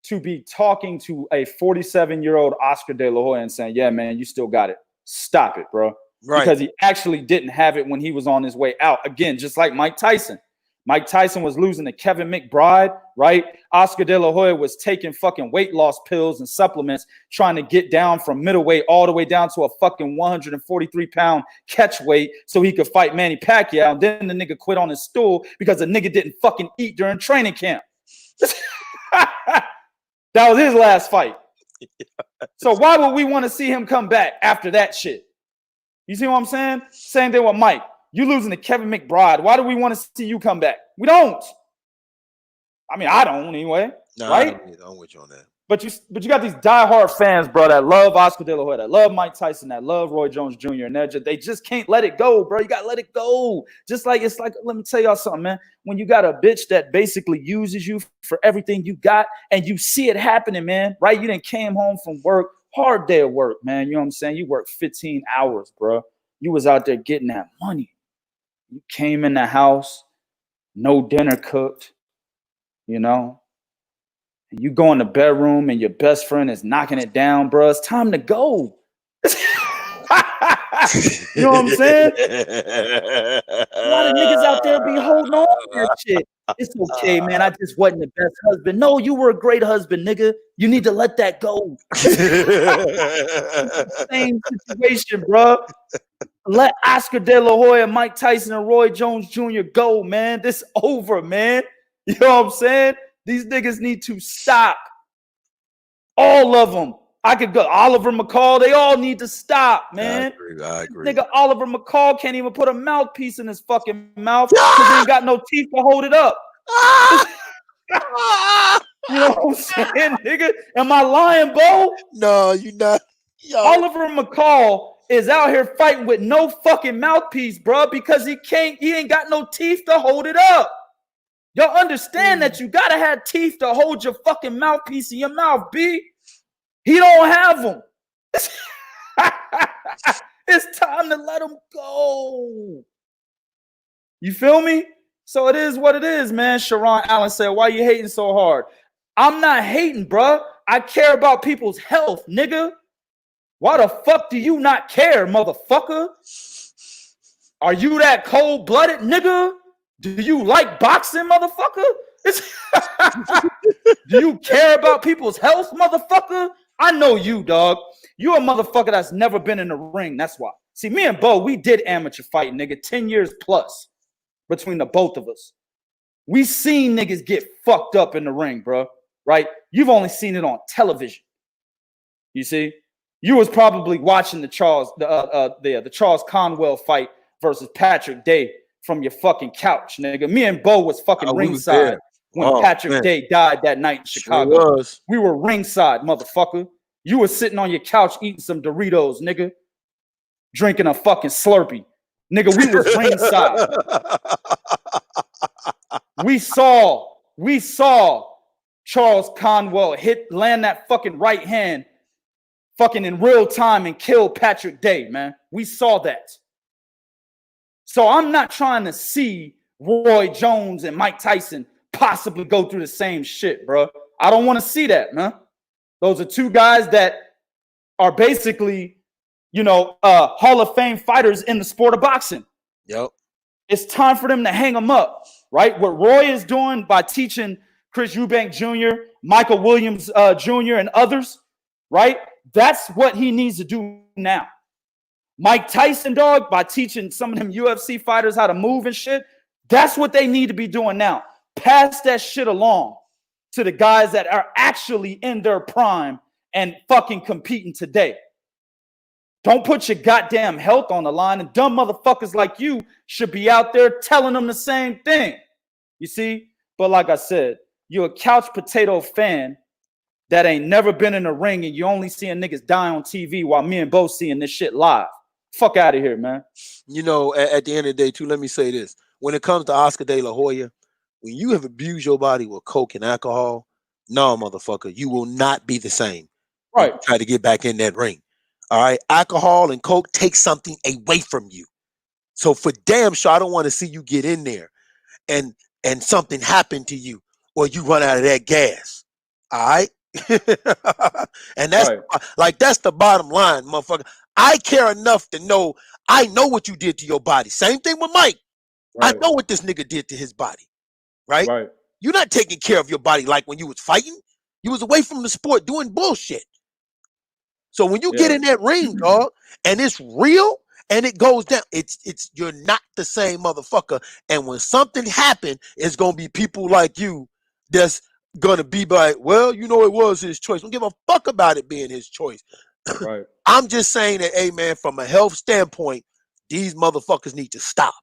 to be talking to a 47-year-old Oscar De La Hoya and saying, yeah, man, you still got it. Stop it, bro. Right. Because he actually didn't have it when he was on his way out. Again, just like Mike Tyson. Mike Tyson was losing to Kevin McBride, right? Oscar De La Hoya was taking fucking weight loss pills and supplements, trying to get down from middleweight all the way down to a fucking 143-pound catch weight so he could fight Manny Pacquiao. And then the nigga quit on his stool because the nigga didn't fucking eat during training camp. That was his last fight. So why would we want to see him come back after that shit? You see what I'm saying? Same thing with Mike. You losing to Kevin McBride. Why do we want to see you come back? We don't. I mean, I don't anyway. No, right? I'm with you on that. But you got these diehard fans, bro, that love Oscar De La Hoya, that love Mike Tyson, that love Roy Jones Jr. And they just can't let it go, bro. You got to let it go. Just like it's like, let me tell y'all something, man. When you got a bitch that basically uses you for everything you got and you see it happening, man, right? You done came home from work, hard day of work, man. You know what I'm saying? You worked 15 hours, bro. You was out there getting that money. You came in the house, no dinner cooked, you know. You go in the bedroom and your best friend is knocking it down, bro. It's time to go. You know what I'm saying? A lot of niggas out there be holding on to that shit. It's okay, man. I just wasn't the best husband. No, you were a great husband, nigga. You need to let that go. Same situation, bro. Let Oscar De La Hoya, Mike Tyson, and Roy Jones Jr. go, man. This over, man. You know what I'm saying? These niggas need to stop. All of them. I could go. Oliver McCall, they all need to stop, man. I agree. Nigga, Oliver McCall can't even put a mouthpiece in his fucking mouth because he ain't got no teeth to hold it up. You know what I'm saying, nigga? Am I lying, Bo? No, you're not. Yo. Oliver McCall is out here fighting with no fucking mouthpiece, bro, because he ain't got no teeth to hold it up. Y'all understand that you gotta have teeth to hold your fucking mouthpiece in your mouth, B. He don't have them. It's time to let him go. You feel me? So it is what it is, man. Sharon Allen said, why you hating so hard? I'm not hating, bro. I care about people's health, nigga. Why the fuck do you not care, motherfucker? Are you that cold-blooded, nigga? Do you like boxing, motherfucker? Do you care about people's health, motherfucker? I know you, dog. You a motherfucker that's never been in the ring. That's why. See, me and Bo, we did amateur fighting, nigga. 10 years plus between the both of us. We seen niggas get fucked up in the ring, bro. Right? You've only seen it on television. You see? You was probably watching the Charles Conwell fight versus Patrick Day from your fucking couch, nigga. Me and Bo was fucking ringside when Patrick Day died that night in Chicago. Sure we were ringside, motherfucker. You were sitting on your couch eating some Doritos, nigga. Drinking a fucking Slurpee. Nigga, we was ringside. We saw Charles Conwell land that fucking right hand fucking in real time and kill Patrick Day, man. We saw that. So I'm not trying to see Roy Jones and Mike Tyson possibly go through the same shit, bro. I don't want to see that, man. Those are two guys that are basically, Hall of Fame fighters in the sport of boxing. Yep. It's time for them to hang them up, right? What Roy is doing by teaching Chris Eubank Jr., Michael Williams Jr., and others, right? That's what he needs to do now. Mike Tyson, dog, by teaching some of them UFC fighters how to move and shit, that's what they need to be doing now. Pass that shit along to the guys that are actually in their prime and fucking competing today. Don't put your goddamn health on the line, and dumb motherfuckers like you should be out there telling them the same thing. You see? But like I said, you're a couch potato fan that ain't never been in a ring, and you only seeing niggas die on TV while me and Bo seeing this shit live. Fuck out of here, man. At the end of the day, too, let me say this. When it comes to Oscar De La Hoya, when you have abused your body with coke and alcohol, no, motherfucker, you will not be the same. Right. Try to get back in that ring. All right. Alcohol and coke take something away from you. So for damn sure, I don't want to see you get in there and something happen to you or you run out of that gas. All right. And that's right. That's the bottom line, motherfucker. I care enough to know I know what you did to your body. Same thing with Mike. Right. I know what this nigga did to his body. Right? You're not taking care of your body like when you was fighting. You was away from the sport doing bullshit. So when you get in that ring, dog, and it's real and it goes down, it's you're not the same motherfucker. And when something happened, it's gonna be people like you that's gonna be like, well, it was his choice. Don't give a fuck about it being his choice. Right. I'm just saying that, hey man, from a health standpoint, these motherfuckers need to stop.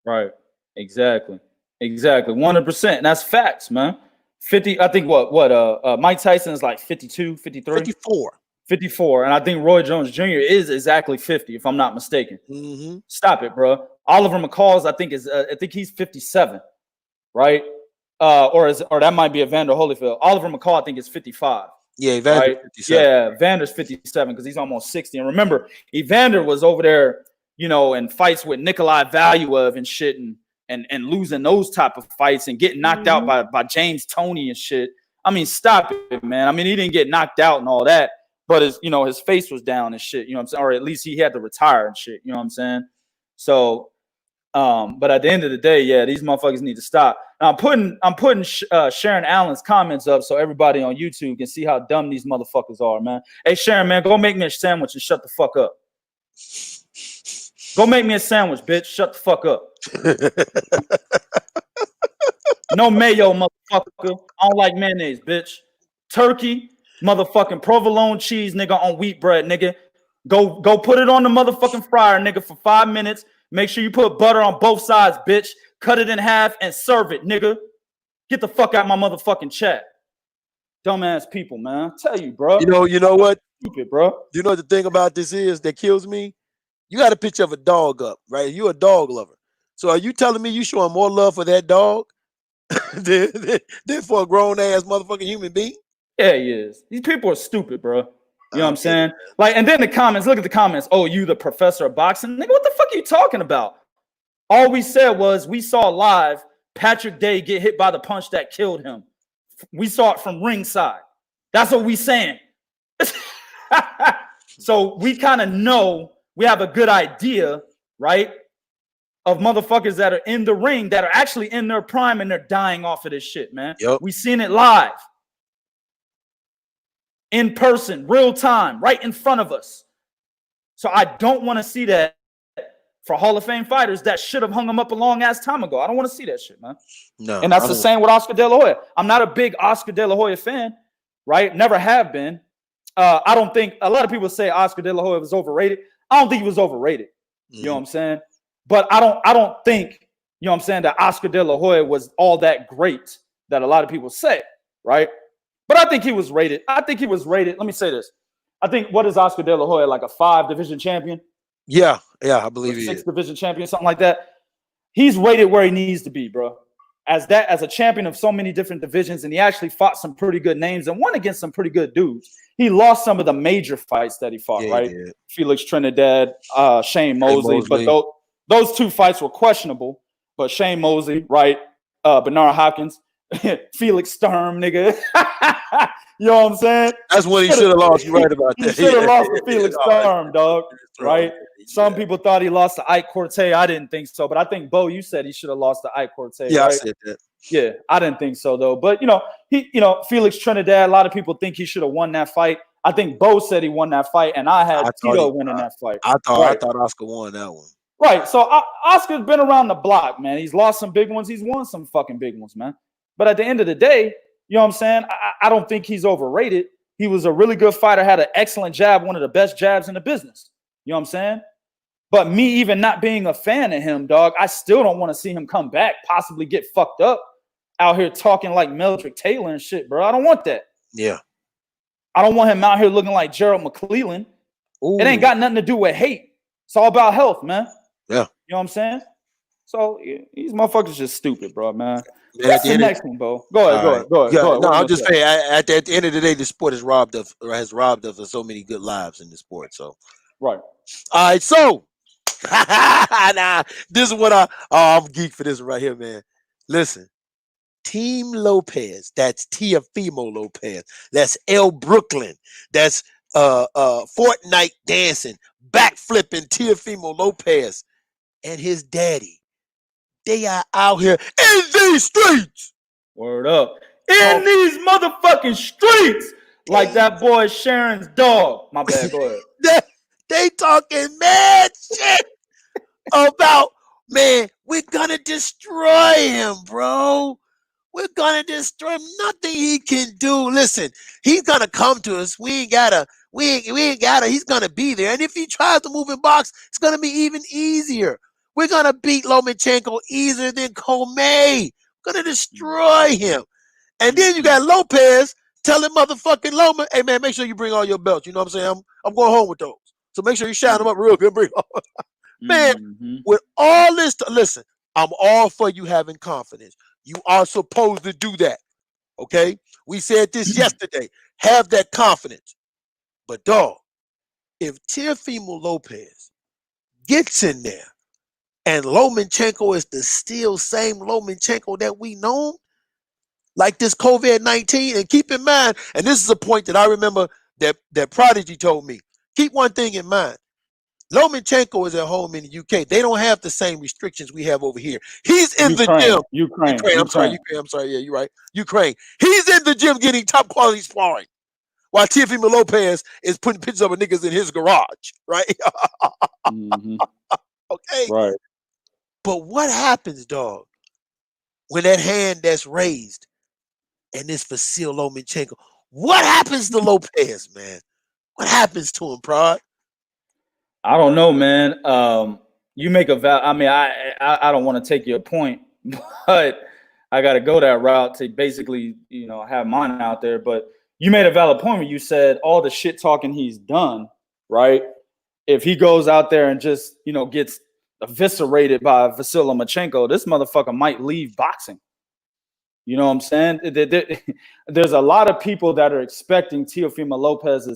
Right. Exactly. 100%. And that's facts, man. 50, I think Mike Tyson is like 52, 53? 54. And I think Roy Jones Jr. is exactly 50, if I'm not mistaken. Mm-hmm. Stop it, bro. Oliver McCall's, I think he's 57, right? Or that might be Evander Holyfield. Oliver McCall, I think, is 55. Yeah, Evander's 57. Yeah, Evander's 57 because he's almost 60. And remember, Evander was over there, in fights with Nikolai Valuev and shit and losing those type of fights and getting knocked out by James Toney and shit. I mean, stop it, man. I mean, he didn't get knocked out and all that, but his face was down and shit, you know what I'm saying? Or at least he had to retire and shit, you know what I'm saying? So, but at the end of the day, yeah, these motherfuckers need to stop. Now, I'm putting Sharon Allen's comments up so everybody on YouTube can see how dumb these motherfuckers are, man. Hey, Sharon, man, go make me a sandwich and shut the fuck up. Go make me a sandwich, bitch. Shut the fuck up. No mayo, motherfucker. I don't like mayonnaise, bitch. Turkey, motherfucking provolone cheese, nigga, on wheat bread, nigga. Go put it on the motherfucking fryer, nigga, for 5 minutes. Make sure you put butter on both sides, bitch. Cut it in half and serve it, nigga. Get the fuck out my motherfucking chat. Dumbass people, man. I tell you, bro. You know what? Stupid, bro. You know what the thing about this is that kills me? You got a picture of a dog up, right? You're a dog lover. So are you telling me you showing more love for that dog than for a grown-ass motherfucking human being? Yeah, he is. These people are stupid, bro. You know what I'm saying? Like, and then the comments, look at the comments. Oh, you the professor of boxing? Nigga, what the fuck are you talking about? All we said was we saw live Patrick Day get hit by the punch that killed him. We saw it from ringside. That's what we saying. So we kind of know, we have a good idea, right, of motherfuckers that are in the ring that are actually in their prime and they're dying off of this shit, man. Yep. We seen it live. In person, real time, right in front of us. So I don't want to see that for Hall of Fame fighters that should have hung them up a long ass time ago. I don't want to see that shit, man. No. And that's the same with Oscar De La Hoya. I'm not a big Oscar De La Hoya fan, right? Never have been. I don't think a lot of people say Oscar De La Hoya was overrated. I don't think he was overrated. You know what I'm saying? But I don't think, you know what I'm saying, that Oscar De La Hoya was all that great that a lot of people say, right? But I think he was rated. Let me say this. I think, what is Oscar De La Hoya, like a 5-division champion? Yeah, I believe he is. 6 division champion, something like that. He's rated where he needs to be, bro. as a champion of so many different divisions, and he actually fought some pretty good names and won against some pretty good dudes. He lost some of the major fights that he fought, right? Felix Trinidad, Shane Mosley. But those 2 fights were questionable. But Shane Mosley, right? Bernard Hopkins, Felix Sturm, nigga. You know what I'm saying? That's when he should have lost. You're right about that. He should have lost to Felix Sturm, dog. Right? Some people thought he lost to Ike Cortez. I didn't think so. But I think, Bo, you said he should have lost to Ike Cortez. Yeah, right? I said that. Yeah, I didn't think so, though. But, Felix Trinidad, a lot of people think he should have won that fight. I think Bo said he won that fight, and I had Tito winning that fight. I thought Oscar won that one. Right. So Oscar's been around the block, man. He's lost some big ones. He's won some fucking big ones, man. But at the end of the day, you know what I'm saying? I don't think he's overrated. He was a really good fighter, had an excellent jab, one of the best jabs in the business. You know what I'm saying? But me even not being a fan of him, dog, I still don't want to see him come back, possibly get fucked up out here talking like Meldrick Taylor and shit, bro. I don't want that. Yeah. I don't want him out here looking like Gerald McClellan. Ooh. It ain't got nothing to do with hate. It's all about health, man. Yeah. You know what I'm saying? So these motherfuckers just stupid, bro, man. That's the next one, bro. Go ahead. No, I'm just saying. At the end of the day, the sport has robbed us of so many good lives in the sport. So, right. All right. So, this is what I'm geek for this right here, man. Listen, Team Lopez. That's Teofimo Lopez. That's El Brooklyn. That's Fortnite dancing, backflipping Teofimo Lopez and his daddy. They are out here in these streets. Word up. In these motherfucking streets. Like that boy Sharon's dog. My bad, go ahead. They talking mad shit about, man, we're gonna destroy him, bro. We're gonna destroy him. Nothing he can do. Listen, he's gonna come to us. We ain't gotta. He's gonna be there. And if he tries to move in box, it's gonna be even easier. We're gonna beat Lomachenko easier than Comey. We're gonna destroy him. And then you got Lopez telling motherfucking Loma, hey man, make sure you bring all your belts. You know what I'm saying? I'm going home with those. So make sure you shine them up real good. Bring all. Man, with all this, listen, I'm all for you having confidence. You are supposed to do that. Okay? We said this yesterday. Have that confidence. But dog, if Teofimo Lopez gets in there and Lomachenko is the still same Lomachenko that we know, like this COVID-19, and keep in mind, and this is a point that I remember that Prodigy told me, keep one thing in mind. Lomachenko is at home in the UK. They don't have the same restrictions we have over here. He's in the gym. Ukraine. I'm sorry. Yeah, you're right. Ukraine. He's in the gym getting top quality sparring, while Teofimo Lopez is putting pictures of niggas in his garage, right? Okay. Right. But what happens, dog, when that hand that's raised and it's Vasil Lomachenko? What happens to Lopez, man? What happens to him, Prod? I don't know, man. You make a vow. I mean, I don't want to take your point, but I got to go that route to basically, have mine out there. But you made a valid point when you said all the shit talking he's done, right? If he goes out there and just, gets eviscerated by Vasil Lomachenko, this motherfucker might leave boxing. You know what I'm saying? There's a lot of people that are expecting Teofimo Lopez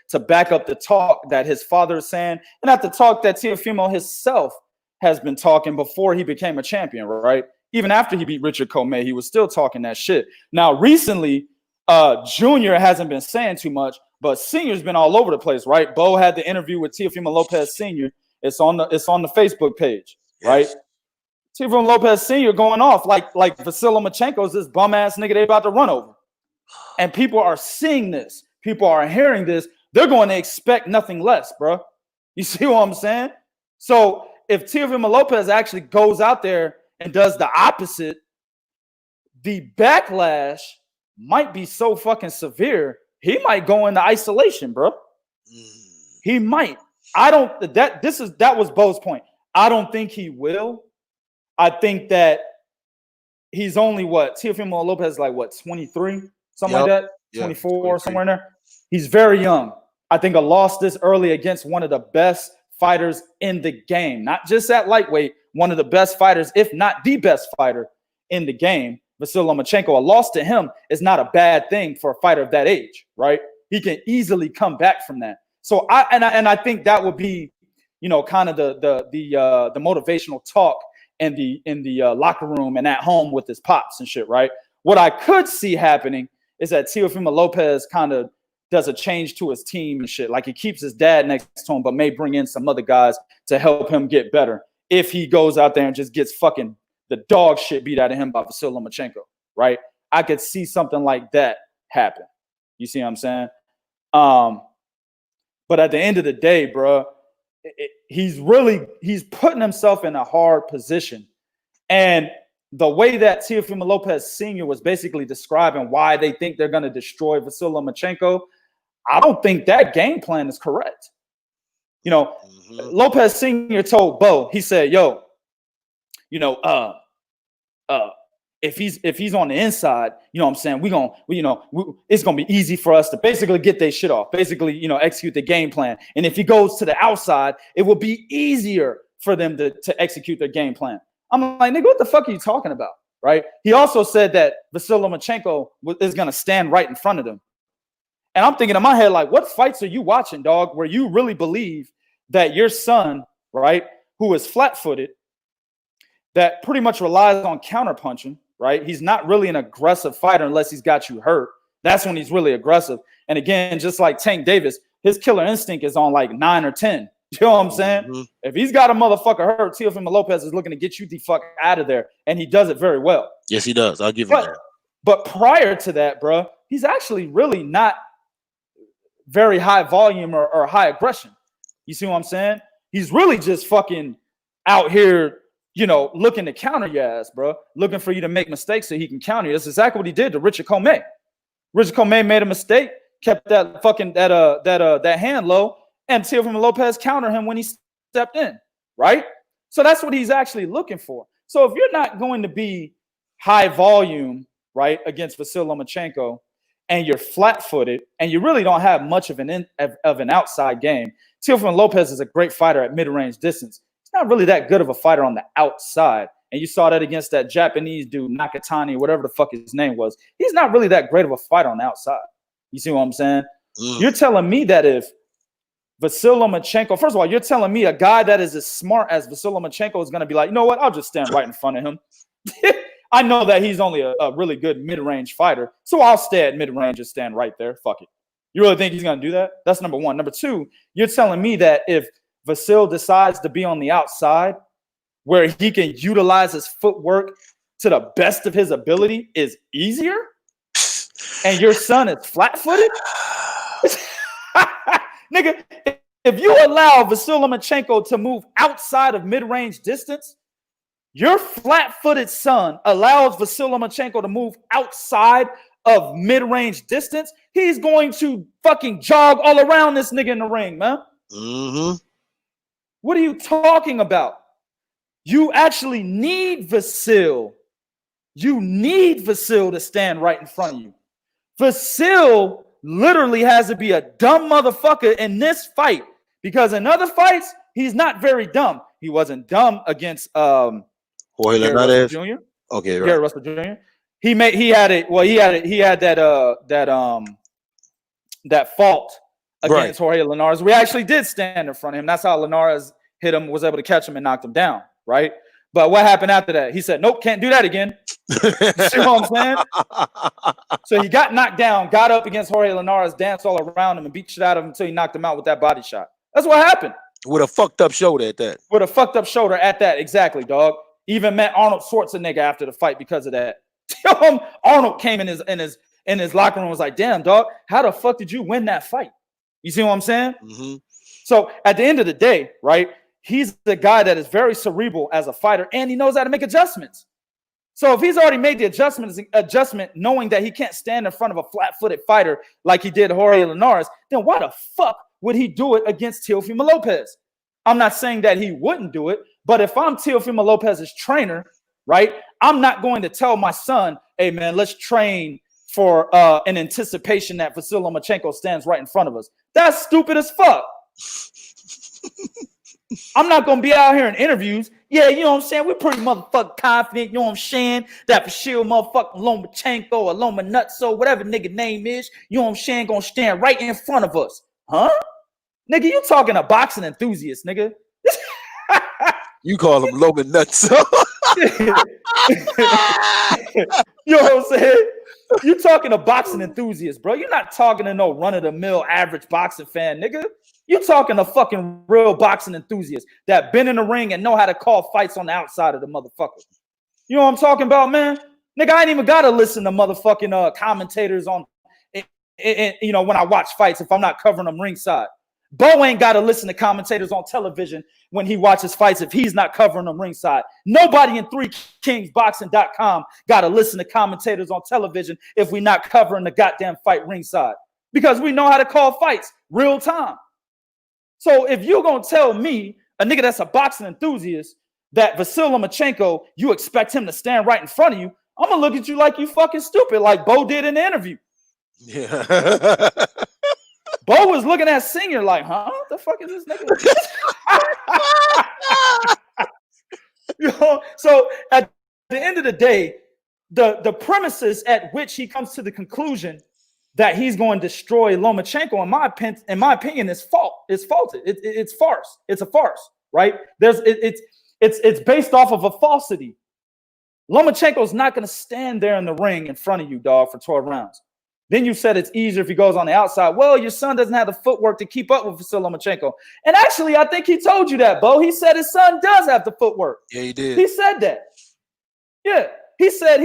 to back up the talk that his father is saying, and not the talk that Teofimo himself has been talking before he became a champion, right? Even after he beat Richard Comey, he was still talking that shit. Now, recently, Junior hasn't been saying too much, but Senior's been all over the place, right? Bo had the interview with Teofimo Lopez Senior. It's on the Facebook page, right? Yes. Teofimo Lopez Senior going off like Vasil Lomachenko is this bum ass nigga they about to run over. And people are seeing this. People are hearing this. They're going to expect nothing less, bro. You see what I'm saying? So if Teofimo Lopez actually goes out there and does the opposite, the backlash might be so fucking severe, he might go into isolation, bro. He might. That was Bo's point. I don't think he will. I think that he's only Teofimo Lopez is like 23? Something like that, 24 or somewhere in there. He's very young. I think a loss this early against one of the best fighters in the game, not just at lightweight, one of the best fighters, if not the best fighter in the game, Vasyl Lomachenko. A loss to him is not a bad thing for a fighter of that age, right? He can easily come back from that. So I think that would be, kind of the motivational talk in the locker room and at home with his pops and shit, right? What I could see happening is that Teofimo Lopez kind of does a change to his team and shit. Like he keeps his dad next to him, but may bring in some other guys to help him get better. If he goes out there and just gets fucking the dog shit beat out of him by Vasyl Lomachenko, right? I could see something like that happen. You see what I'm saying? But at the end of the day, bro, he's putting himself in a hard position. And the way that Teofimo Lopez Sr. was basically describing why they think they're going to destroy Vasyl Lomachenko, I don't think that game plan is correct. Lopez Sr. told Bo, he said, yo, if he's on the inside, you know what I'm saying, it's going to be easy for us to basically get their shit off, basically, execute the game plan. And if he goes to the outside, it will be easier for them to execute their game plan. I'm like, nigga, what the fuck are you talking about, right? He also said that Vasyl Lomachenko is going to stand right in front of them. And I'm thinking in my head, like, what fights are you watching, dog, where you really believe that your son, right, who is flat-footed, that pretty much relies on counterpunching, right? He's not really an aggressive fighter unless he's got you hurt. That's when he's really aggressive. And again, just like Tank Davis, his killer instinct is on like 9 or 10. You know what I'm saying? Mm-hmm. If he's got a motherfucker hurt, Teofimo Lopez is looking to get you the fuck out of there. And he does it very well. Yes, he does. I'll give you that. But prior to that, bro, he's actually really not very high volume or high aggression. You see what I'm saying? He's really just fucking out here, looking to counter your ass, bro. Looking for you to make mistakes so he can counter you. That's exactly what he did to Richard Commey. Richard Commey made a mistake, kept that fucking that hand low, and Teofimo Lopez countered him when he stepped in, right? So that's what he's actually looking for. So if you're not going to be high volume, right, against Vasyl Lomachenko, and you're flat-footed, and you really don't have much of an outside game, Teofimo Lopez is a great fighter at mid-range distance. He's not really that good of a fighter on the outside. And you saw that against that Japanese dude, Nakatani, whatever the fuck his name was. He's not really that great of a fighter on the outside. You see what I'm saying? You're telling me that if Vasyl Lomachenko, first of all, you're telling me a guy that is as smart as Vasyl Lomachenko is going to be like, you know what? I'll just stand right in front of him. I know that he's only a really good mid-range fighter, so I'll stay at mid-range and stand right there. Fuck it. You really think he's going to do that? That's number one. Number two, you're telling me that if Vasyl decides to be on the outside where he can utilize his footwork to the best of his ability is easier, and your son is flat-footed? Nigga, if you allow Vasyl Lomachenko to move outside of mid-range distance, your flat-footed son allows Vasyl Lomachenko to move outside of mid-range distance, he's going to fucking jog all around this nigga in the ring, man. Mm-hmm. What are you talking about? You actually need Vasyl. You need Vasyl to stand right in front of you. Vasyl literally has to be a dumb motherfucker in this fight, because in other fights, he's not very dumb. He wasn't dumb against Jorge Russell Jr. Okay, right. Gary Russell Jr. He had that fault against Jorge Linares. We actually did stand in front of him. That's how Linares hit him, was able to catch him and knocked him down, right? But what happened after that? He said, nope, can't do that again. You see what I'm saying? So he got knocked down, got up against Jorge Linares, danced all around him, and beat shit out of him until he knocked him out with that body shot. That's what happened. With a fucked up shoulder at that. With a fucked up shoulder at that, exactly, dog. Even met Arnold Schwarzenegger after the fight because of that. Arnold came in his locker room and was like, damn, dog, how the fuck did you win that fight? You see what I'm saying? Mm-hmm. So at the end of the day, right, he's the guy that is very cerebral as a fighter, and he knows how to make adjustments. So if he's already made the adjustment knowing that he can't stand in front of a flat-footed fighter like he did Jorge Linares, then why the fuck would he do it against Teofimo Lopez? I'm not saying that he wouldn't do it, but if I'm Teofimo Lopez's trainer, right, I'm not going to tell my son, hey, man, let's train for an anticipation that Vasyl Lomachenko stands right in front of us. That's stupid as fuck. I'm not going to be out here in interviews. Yeah, you know what I'm saying? We're pretty motherfucking confident, you know what I'm saying? That for sure motherfucking Lomachenko or Lomanutso, whatever nigga name is, you know what I'm saying, going to stand right in front of us. Huh? Nigga, you talking a boxing enthusiast, nigga. You call him Lomanutso. You know what I'm saying? You talking to boxing enthusiasts, bro. You're not talking to no run-of-the-mill average boxing fan, nigga. You talking to fucking real boxing enthusiasts that been in the ring and know how to call fights on the outside of the motherfucker. You know what I'm talking about, man? Nigga, I ain't even gotta listen to motherfucking commentators on, you know, when I watch fights if I'm not covering them ringside. Bo ain't got to listen to commentators on television when he watches fights if he's not covering them ringside. Nobody in 3kingsboxing.com got to listen to commentators on television if we not covering the goddamn fight ringside because we know how to call fights real time. So if you're going to tell me, a nigga that's a boxing enthusiast, that Vasyl Lomachenko, you expect him to stand right in front of you, I'm going to look at you like you fucking stupid, like Bo did in the interview. Yeah. Bo was looking at Senior like, huh? What the fuck is this nigga? You know? So at the end of the day, the premises at which he comes to the conclusion that he's going to destroy Lomachenko, in my opinion, is faulted. It's farce. It's a farce, right? It's based off of a falsity. Lomachenko's not going to stand there in the ring in front of you, dog, for 12 rounds. Then you said it's easier if he goes on the outside. Well, your son doesn't have the footwork to keep up with Vasyl Lomachenko. And actually, I think he told you that, Bo. He said his son does have the footwork. Yeah, he did. He said that. Yeah, he said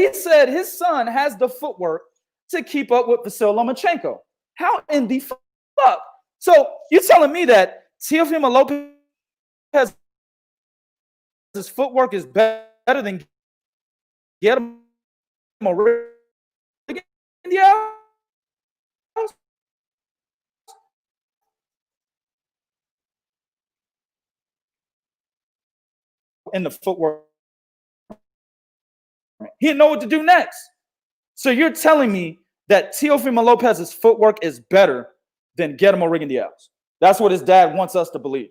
his son has the footwork to keep up with Vasyl Lomachenko. How in the fuck? So you're telling me that Teofimo Lopez's footwork is better than Guillermo India? In the footwork, he didn't know what to do next. So you're telling me that Teofimo Lopez's footwork is better than Guillermo Rigondeaux's? That's what his dad wants us to believe.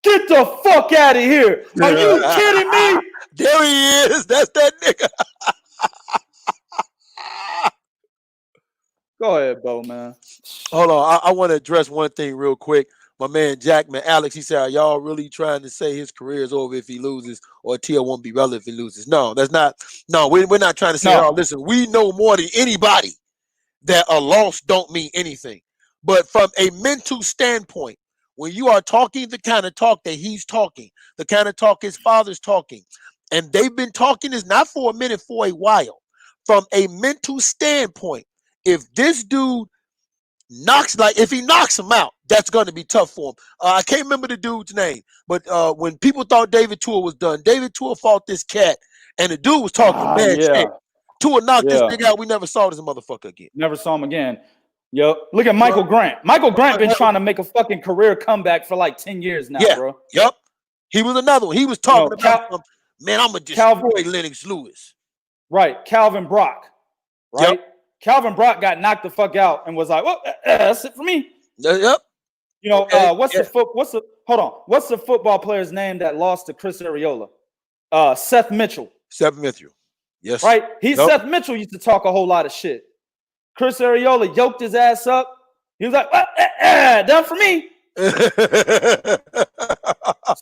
Get the fuck out of here! Are you kidding me? There he is. That's that nigga. Go ahead, Bo, man. Hold on. I want to address one thing real quick. My man Jackman, Alex, he said, are y'all really trying to say his career is over if he loses or TL won't be relevant if he loses? No, that's not. No, we're not trying to say, oh, listen, we know more than anybody that a loss don't mean anything. But from a mental standpoint, when you are talking the kind of talk that he's talking, the kind of talk his father's talking, and they've been talking is not for a minute, for a while. From a mental standpoint, if this dude if he knocks him out, that's going to be tough for him. I can't remember the dude's name, but when people thought David Tua was done, David Tua fought this cat, and the dude was talking mad shit. Tua knocked this nigga out. We never saw this motherfucker again. Never saw him again. Yo, look at Michael Grant. Michael Grant been trying to make a fucking career comeback for like 10 years now, bro. Yep. He was another one. He was talking about, man, I'm going to destroy Lennox Lewis. Right. Calvin Brock. Right? Yep. Calvin Brock got knocked the fuck out and was like, well, that's it for me. Yep. You know, what's the football player's name that lost to Chris Arreola? Seth Mitchell. Seth Mitchell. Yes. Right? Seth Mitchell used to talk a whole lot of shit. Chris Arreola yoked his ass up. He was like, done for me.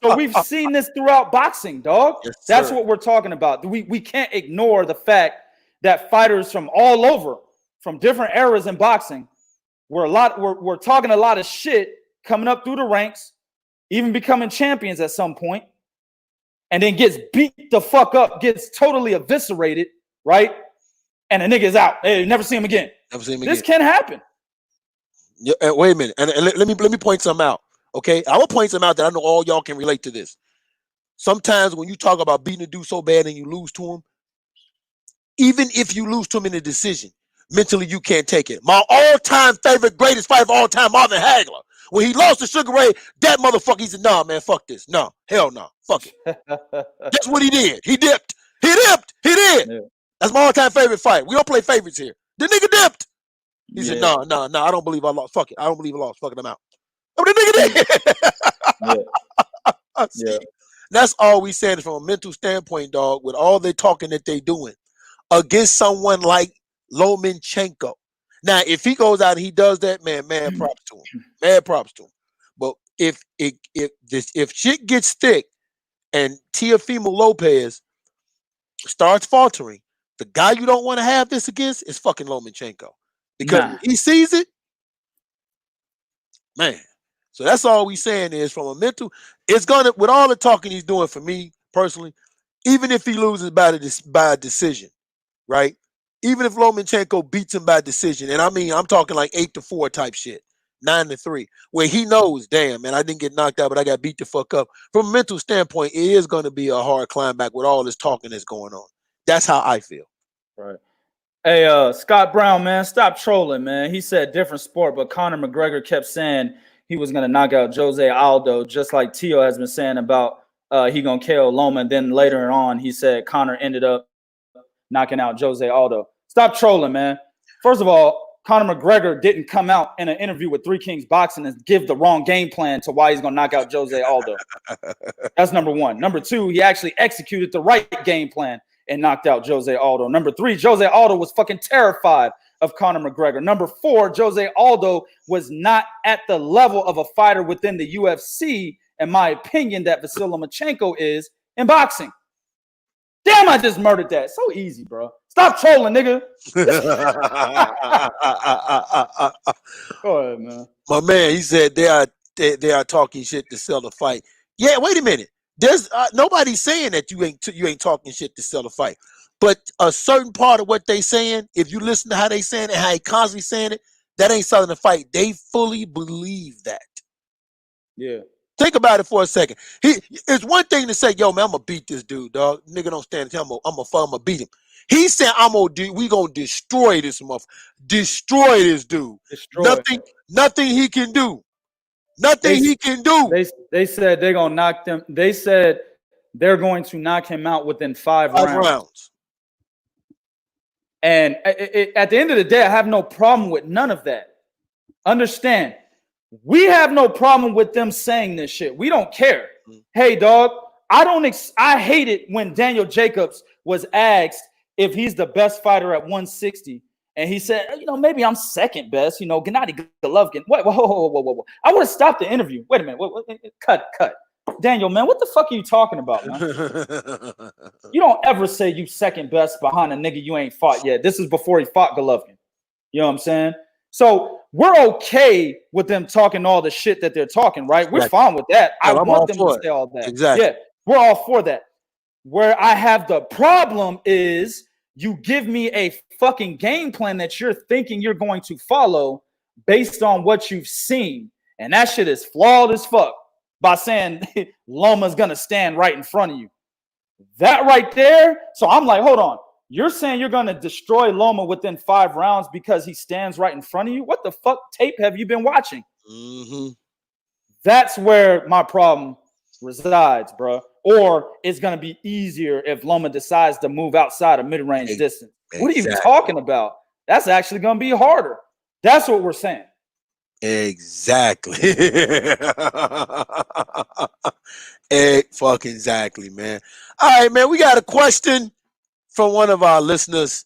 So we've seen this throughout boxing, dog. Yes, that's what we're talking about. We can't ignore the fact that fighters from all over, from different eras in boxing, we're talking a lot of shit coming up through the ranks, even becoming champions at some point, and then gets beat the fuck up, gets totally eviscerated, right? And the nigga's out. Hey, never see him again. Never see him again. This can happen. Yeah, wait a minute. And let me point something out. Okay, I will point something out that I know all y'all can relate to this. Sometimes when you talk about beating a dude so bad and you lose to him, even if you lose to him in a decision, mentally you can't take it. My all-time favorite, greatest fight of all time, Marvin Hagler. When he lost to Sugar Ray, that motherfucker, he said, nah, man, fuck this. No, hell no, fuck it. That's what he did. He dipped. He did. Yeah. That's my all-time favorite fight. We don't play favorites here. The nigga dipped. He said, no, I don't believe I lost. Fuck it. I don't believe I lost. Fuck it, I'm out. I mean, the nigga did. Yeah. That's all we saying from a mental standpoint, dog, with all the talking that they doing against someone like Lomachenko. Now, if he goes out and he does that, man, mad props to him. Mad props to him. But if shit gets thick and Teofimo Lopez starts faltering, the guy you don't want to have this against is fucking Lomachenko. Because if he sees it, man. So that's all we saying is from a mental, it's gonna, with all the talking he's doing for me personally, even if he loses by a decision, right? Even if Lomachenko beats him by decision, and I mean I'm talking like 8-4 type shit, 9-3, where he knows, damn, man, I didn't get knocked out, but I got beat the fuck up. From a mental standpoint, it is gonna be a hard climb back with all this talking that's going on. That's how I feel. Right. Hey, Scott Brown, man, stop trolling, man. He said different sport, but Conor McGregor kept saying he was gonna knock out Jose Aldo, just like Tio has been saying about he gonna KO Loma. And then later on, he said Conor ended up knocking out Jose Aldo. Stop trolling, man. First of all, Conor McGregor didn't come out in an interview with Three Kings Boxing and give the wrong game plan to why he's gonna knock out Jose Aldo. That's number one. Number two, he actually executed the right game plan and knocked out Jose Aldo. Number three, Jose Aldo was fucking terrified of Conor McGregor. Number four, Jose Aldo was not at the level of a fighter within the UFC, in my opinion, that Vasyl Lomachenko is in boxing. Damn, I just murdered that. So easy, bro. Stop trolling, nigga. Go ahead, man. My man, he said they are talking shit to sell the fight. Yeah, wait a minute. There's nobody's saying that you ain't talking shit to sell the fight. But a certain part of what they saying, if you listen to how they saying it, how he constantly saying it, that ain't selling the fight. They fully believe that. Yeah. Think about it for a second. It's one thing to say, "Yo, man, I'm gonna beat this dude, dog. Nigga don't stand. I'm gonna beat him." He said, we gonna destroy this motherfucker. Destroy this dude. Nothing he can do. Nothing he can do. They said they're gonna knock them. They said they're going to knock him out within 5 rounds. And at the end of the day, I have no problem with none of that. Understand, we have no problem with them saying this shit. We don't care. Hey, dog, I hate it when Daniel Jacobs was asked if he's the best fighter at 160. And he said, maybe I'm second best, Gennady Golovkin. Whoa. I would have stopped the interview. Wait a minute. Cut. Daniel, man, what the fuck are you talking about, man? You don't ever say you second best behind a nigga you ain't fought yet. This is before he fought Golovkin. You know what I'm saying? So we're okay with them talking all the shit that they're talking, right? We're fine with that. I want them to say all that. Exactly. Yeah, we're all for that. Where I have the problem is you give me a fucking game plan that you're thinking you're going to follow based on what you've seen. And that shit is flawed as fuck by saying Loma's going to stand right in front of you. That right there. So I'm like, hold on. You're saying you're going to destroy Loma within 5 rounds because he stands right in front of you? What the fuck tape have you been watching? Mm-hmm. That's where my problem resides, bro. Or it's going to be easier if Loma decides to move outside of mid-range distance. Exactly. What are you talking about? That's actually going to be harder. That's what we're saying. Exactly. Fucking exactly, man. All right, man. We got a question from one of our listeners.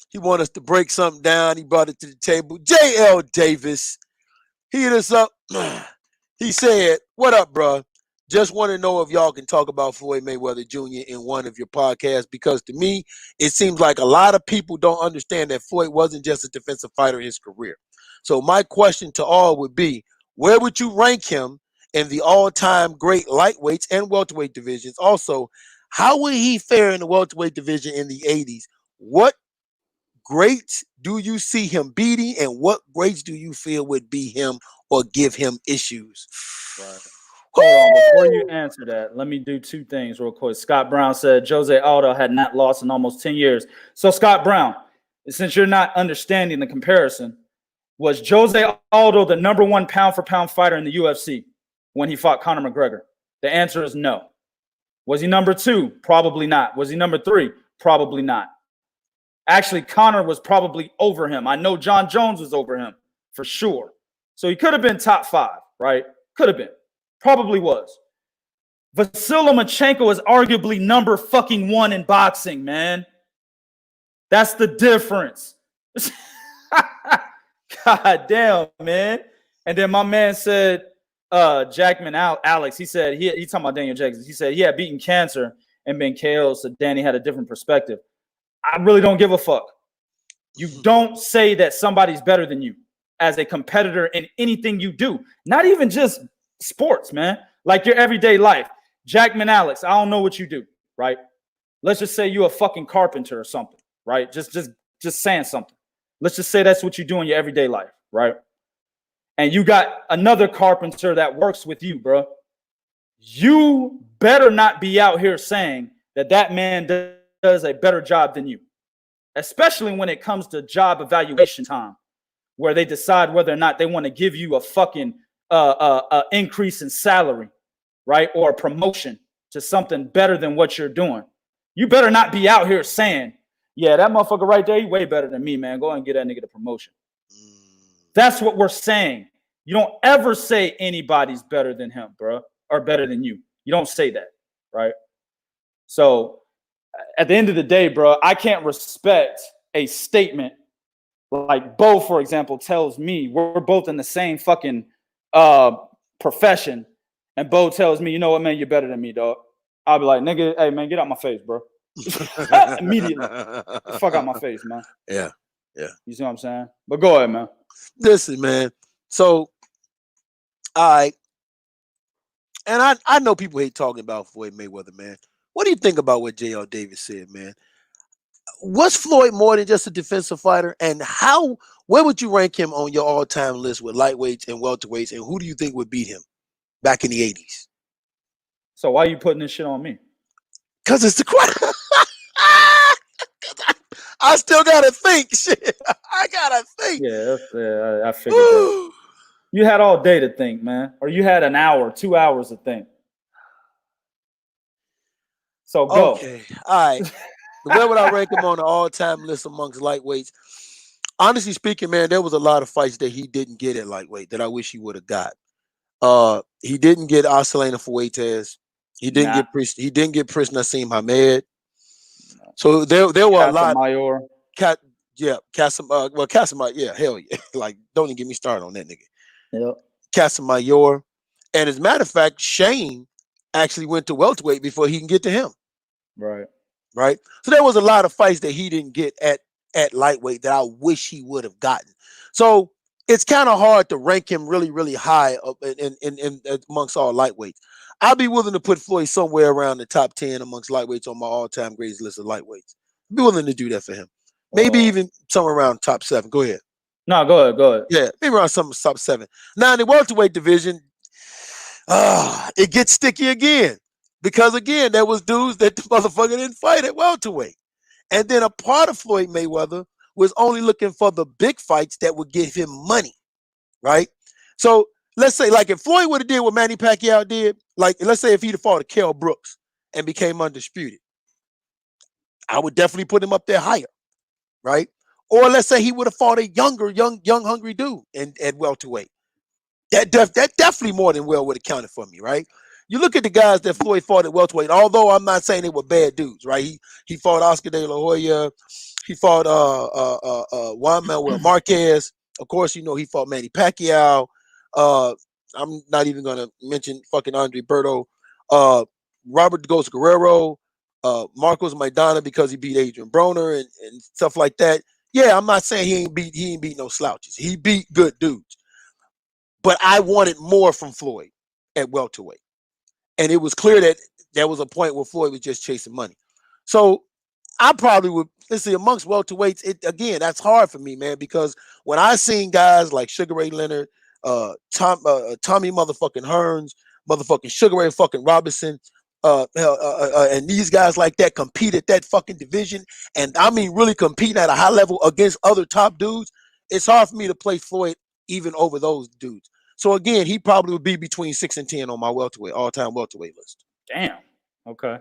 He wanted us to break something down. He brought it to the table. J.L. Davis. He hit us up. He said, "What up, bro? Just want to know if y'all can talk about Floyd Mayweather Jr. in one of your podcasts, because to me, it seems like a lot of people don't understand that Floyd wasn't just a defensive fighter in his career. So my question to all would be, where would you rank him in the all-time great lightweights and welterweight divisions? Also, how would he fare in the welterweight division in the 80s? What greats do you see him beating, and what greats do you feel would be him or give him issues?" Right. Hold on, before you answer that, let me do 2 things real quick. Scott Brown said Jose Aldo had not lost in almost 10 years. So, Scott Brown, since you're not understanding the comparison, was Jose Aldo the number 1 pound-for-pound fighter in the UFC when he fought Conor McGregor? The answer is no. Was he number 2? Probably not. Was he number 3? Probably not. Actually, Conor was probably over him. I know John Jones was over him for sure. So he could have been top 5, right? Could have been. Probably was. Vasyl Lomachenko is arguably number fucking 1 in boxing, man. That's the difference. God damn, man. And then my man said, Jackman Alex, he said, he talking about Daniel Jackson. He said he had beaten cancer and been KO'd, so Danny had a different perspective. I really don't give a fuck. You don't say that somebody's better than you as a competitor in anything you do. Not even just sports, man. Like your everyday life. Jackman Alex, I don't know what you do, right? Let's just say you're a fucking carpenter or something, right? Just saying something. Let's just say that's what you do in your everyday life, right? And you got another carpenter that works with you, bro. You better not be out here saying that man does a better job than you, especially when it comes to job evaluation time, where they decide whether or not they want to give you a fucking increase in salary, right? Or a promotion to something better than what you're doing. You better not be out here saying, yeah, that motherfucker right there, he way better than me, man. Go ahead and get that nigga the promotion. That's what we're saying. You don't ever say anybody's better than him, bro, or better than you. You don't say that, right? So at the end of the day, bro, I can't respect a statement like Bo, for example, tells me we're both in the same fucking profession, and Bo tells me, you know what, man, you're better than me, dog. I'll be like, nigga, hey, man, get out my face, bro. Immediately. Fuck out my face, man. Yeah. You see what I'm saying? But go ahead, man. Listen, man. So, all right. And I know people hate talking about Floyd Mayweather, man. What do you think about what J.L. Davis said, man? Was Floyd more than just a defensive fighter? And where would you rank him on your all-time list with lightweights and welterweights? And who do you think would beat him back in the 80s? So why are you putting this shit on me? Because it's the question. I still gotta think. Shit, I gotta think. Yeah, I figured that. You had all day to think, man, or you had an hour, 2 hours to think. So go. Okay, all right. Where would I rank him on the all-time list amongst lightweights? Honestly speaking, man, there was a lot of fights that he didn't get at lightweight that I wish he would have got. He didn't get Asalena Fuentes. He didn't get Prince Nassim Hamed. So there were a lot. Mayor. Casamayor, yeah, hell yeah. Like, don't even get me started on that nigga. Yep. Casamayor. And as a matter of fact, Shane actually went to welterweight before he can get to him. Right. So there was a lot of fights that he didn't get at lightweight that I wish he would have gotten. So it's kind of hard to rank him really, really high up in amongst all lightweights. I'll be willing to put Floyd somewhere around the top 10 amongst lightweights on my all-time greatest list of lightweights. I'd be willing to do that for him. Maybe even somewhere around top 7. Go ahead. No, go ahead. Yeah, maybe around some top 7. Now in the welterweight division, it gets sticky again. Because again, there was dudes that the motherfucker didn't fight at welterweight. And then a part of Floyd Mayweather was only looking for the big fights that would give him money, right? So let's say, like, if Floyd would have did what Manny Pacquiao did, like, let's say if he'd have fought a Kell Brooks and became undisputed, I would definitely put him up there higher, right? Or let's say he would have fought a young, hungry dude at welterweight. That definitely more than well would have counted for me, right? You look at the guys that Floyd fought at welterweight, although I'm not saying they were bad dudes, right? He fought Oscar De La Hoya. He fought Juan Manuel Marquez. Of course, you know, he fought Manny Pacquiao. I'm not even going to mention fucking Andre Berto. Robert Ghost Guerrero. Marcos Maidana because he beat Adrian Broner and stuff like that. Yeah, I'm not saying he ain't beat no slouches. He beat good dudes. But I wanted more from Floyd at welterweight. And it was clear that there was a point where Floyd was just chasing money. So I probably would, let's see, amongst welterweights, again, that's hard for me, man, because when I seen guys like Sugar Ray Leonard, Tommy motherfucking Hearns, motherfucking Sugar Ray fucking Robinson, and these guys like that compete at that fucking division, and I mean really competing at a high level against other top dudes, it's hard for me to play Floyd even over those dudes. So again, he probably would be between 6 and 10 on my all-time welterweight list. Damn. Okay.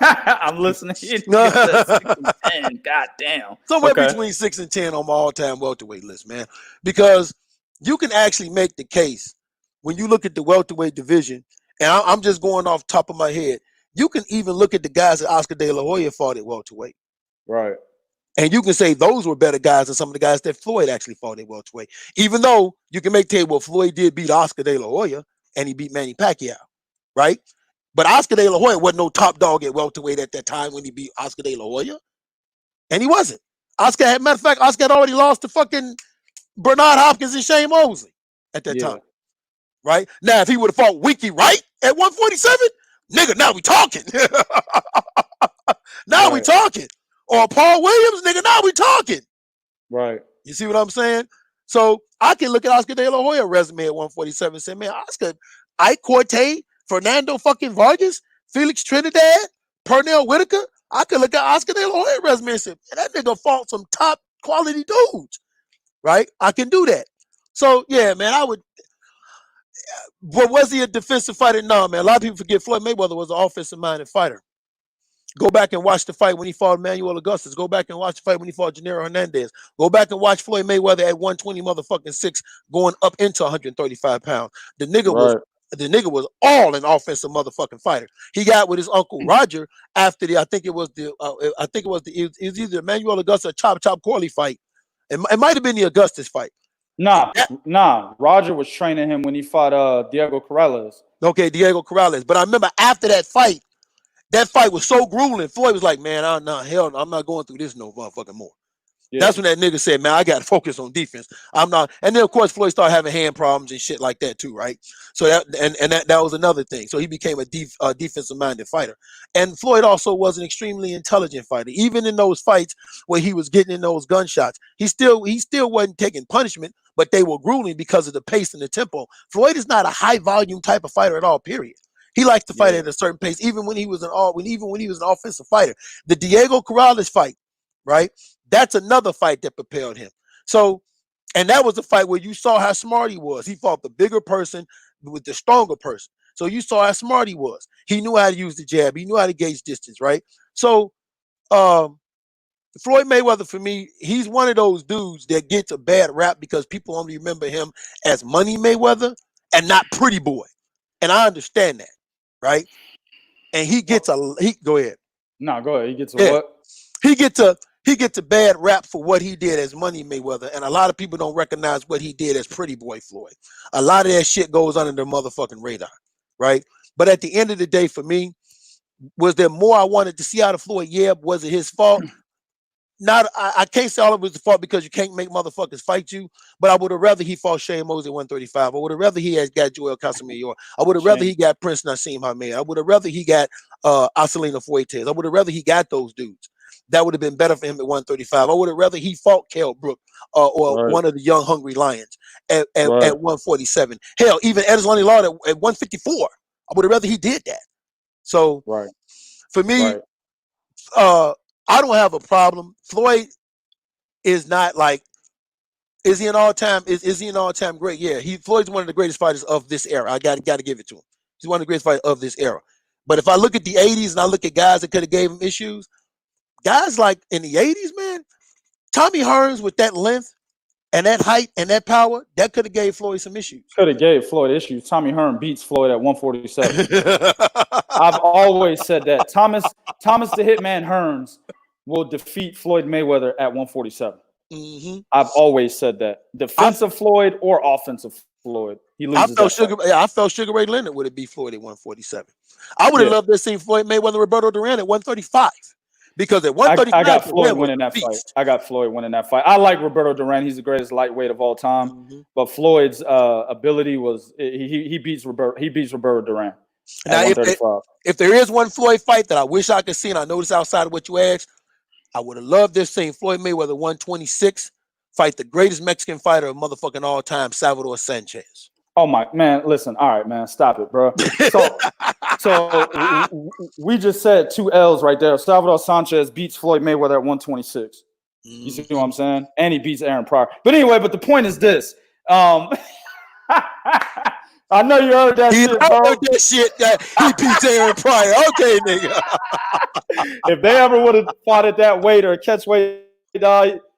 I'm listening. 6 and 10. God damn. Somewhere between 6 and 10 on my all-time welterweight list, man. Because you can actually make the case when you look at the welterweight division, and I'm just going off top of my head, you can even look at the guys that Oscar De La Hoya fought at welterweight. Right. And you can say those were better guys than some of the guys that Floyd actually fought at welterweight. Even though you can make table, well, Floyd did beat Oscar De La Hoya and he beat Manny Pacquiao, right? But Oscar De La Hoya wasn't no top dog at welterweight at that time when he beat Oscar De La Hoya. And he wasn't. Matter of fact, Oscar had already lost to fucking Bernard Hopkins and Shane Mosley at that time. Right? Now, if he would have fought Winky Wright at 147, nigga, now we talking. Now we talking. Or Paul Williams, nigga, now we talking. Right. You see what I'm saying? So I can look at Oscar De La Hoya resume at 147 and say, man, Oscar, Ike Corte, Fernando fucking Vargas, Felix Trinidad, Pernell Whitaker. I could look at Oscar De La Hoya resume and say, man, that nigga fought some top quality dudes. Right? I can do that. So, yeah, man, I would. But was he a defensive fighter? No, man. A lot of people forget Floyd Mayweather was an offensive-minded fighter. Go back and watch the fight when he fought Manuel Augustus. Go back and watch the fight when he fought Gennaro Hernandez. Go back and watch Floyd Mayweather at 120 motherfucking 6 going up into 135 pounds. The nigga was all an offensive motherfucking fighter. He got with his uncle Roger after it was either Manuel Augustus or Chop Corley fight. It might have been the Augustus fight. Nah. Roger was training him when he fought Diego Corrales. Okay, Diego Corrales. But I remember after that fight was so grueling. Floyd was like, man, I'm not going through this no motherfucking more. Yeah. That's when that nigga said, man, I got to focus on defense. I'm not. And then, of course, Floyd started having hand problems and shit like that too, right? So that was another thing. So he became a defensive-minded fighter. And Floyd also was an extremely intelligent fighter. Even in those fights where he was getting in those gunshots, he still wasn't taking punishment, but they were grueling because of the pace and the tempo. Floyd is not a high-volume type of fighter at all, period. He likes to fight at a certain pace, even when he was an offensive fighter. The Diego Corrales fight, right? That's another fight that propelled him. So, and that was a fight where you saw how smart he was. He fought the bigger person with the stronger person. So you saw how smart he was. He knew how to use the jab. He knew how to gauge distance, right? So, Floyd Mayweather, for me, he's one of those dudes that gets a bad rap because people only remember him as Money Mayweather and not Pretty Boy. And I understand that, right? And go ahead. No, go ahead. He gets what? He gets a bad rap for what he did as Money Mayweather, and a lot of people don't recognize what he did as Pretty Boy Floyd. A lot of that shit goes under the motherfucking radar, right? But at the end of the day, for me, was there more I wanted to see out of Floyd? Yeah. Was it his fault? I can't say all of it was the fault because you can't make motherfuckers fight you, but I would have rather he fought Shane Mosley at 135. I would have rather he had got Joel Casamayor. I would have rather he got Prince Nassim Hamed. I would have rather he got Acelino Fuentes. I would have rather he got those dudes. That would have been better for him at 135. I would have rather he fought Kell Brook or one of the young hungry lions at 147. Hell, even Edeslani Law at 154. I would have rather he did that. So for me, I don't have a problem. Floyd is not like, is he an all-time great? Yeah, Floyd's one of the greatest fighters of this era. I got to give it to him. He's one of the greatest fighters of this era. But if I look at the 80s and I look at guys that could have gave him issues, guys like in the 80s, man, Tommy Hearns with that length and that height and that power, that could have gave Floyd some issues. Could have gave Floyd issues. Tommy Hearn beats Floyd at 147. I've always said that. Thomas the Hitman Hearns will defeat Floyd Mayweather at 147. Mm-hmm. I've always said that. Defensive Floyd or offensive Floyd. He loses. I felt Sugar Ray Leonard would have beat Floyd at 147. I would have loved to see Floyd Mayweather Roberto Duran at 135. Because at 135, I got Floyd winning that fight. I got Floyd winning that fight. I like Roberto Duran. He's the greatest lightweight of all time. Mm-hmm. But Floyd's ability was he beats Roberto Duran. Now, if there is one Floyd fight that I wish I could see, and I know this outside of what you asked, I would have loved this scene. Floyd Mayweather 126 fight the greatest Mexican fighter of motherfucking all time, Salvador Sanchez. Oh my man, listen, all right, man, stop it, bro. So we just said 2 L's right there. Salvador Sanchez beats Floyd Mayweather at 126. You see what I'm saying? And he beats Aaron Pryor. But anyway, the point is this. I know you heard that shit, bro. Heard that shit that he beats Aaron Pryor. Okay, nigga. If they ever would have fought at that weight or catch weight,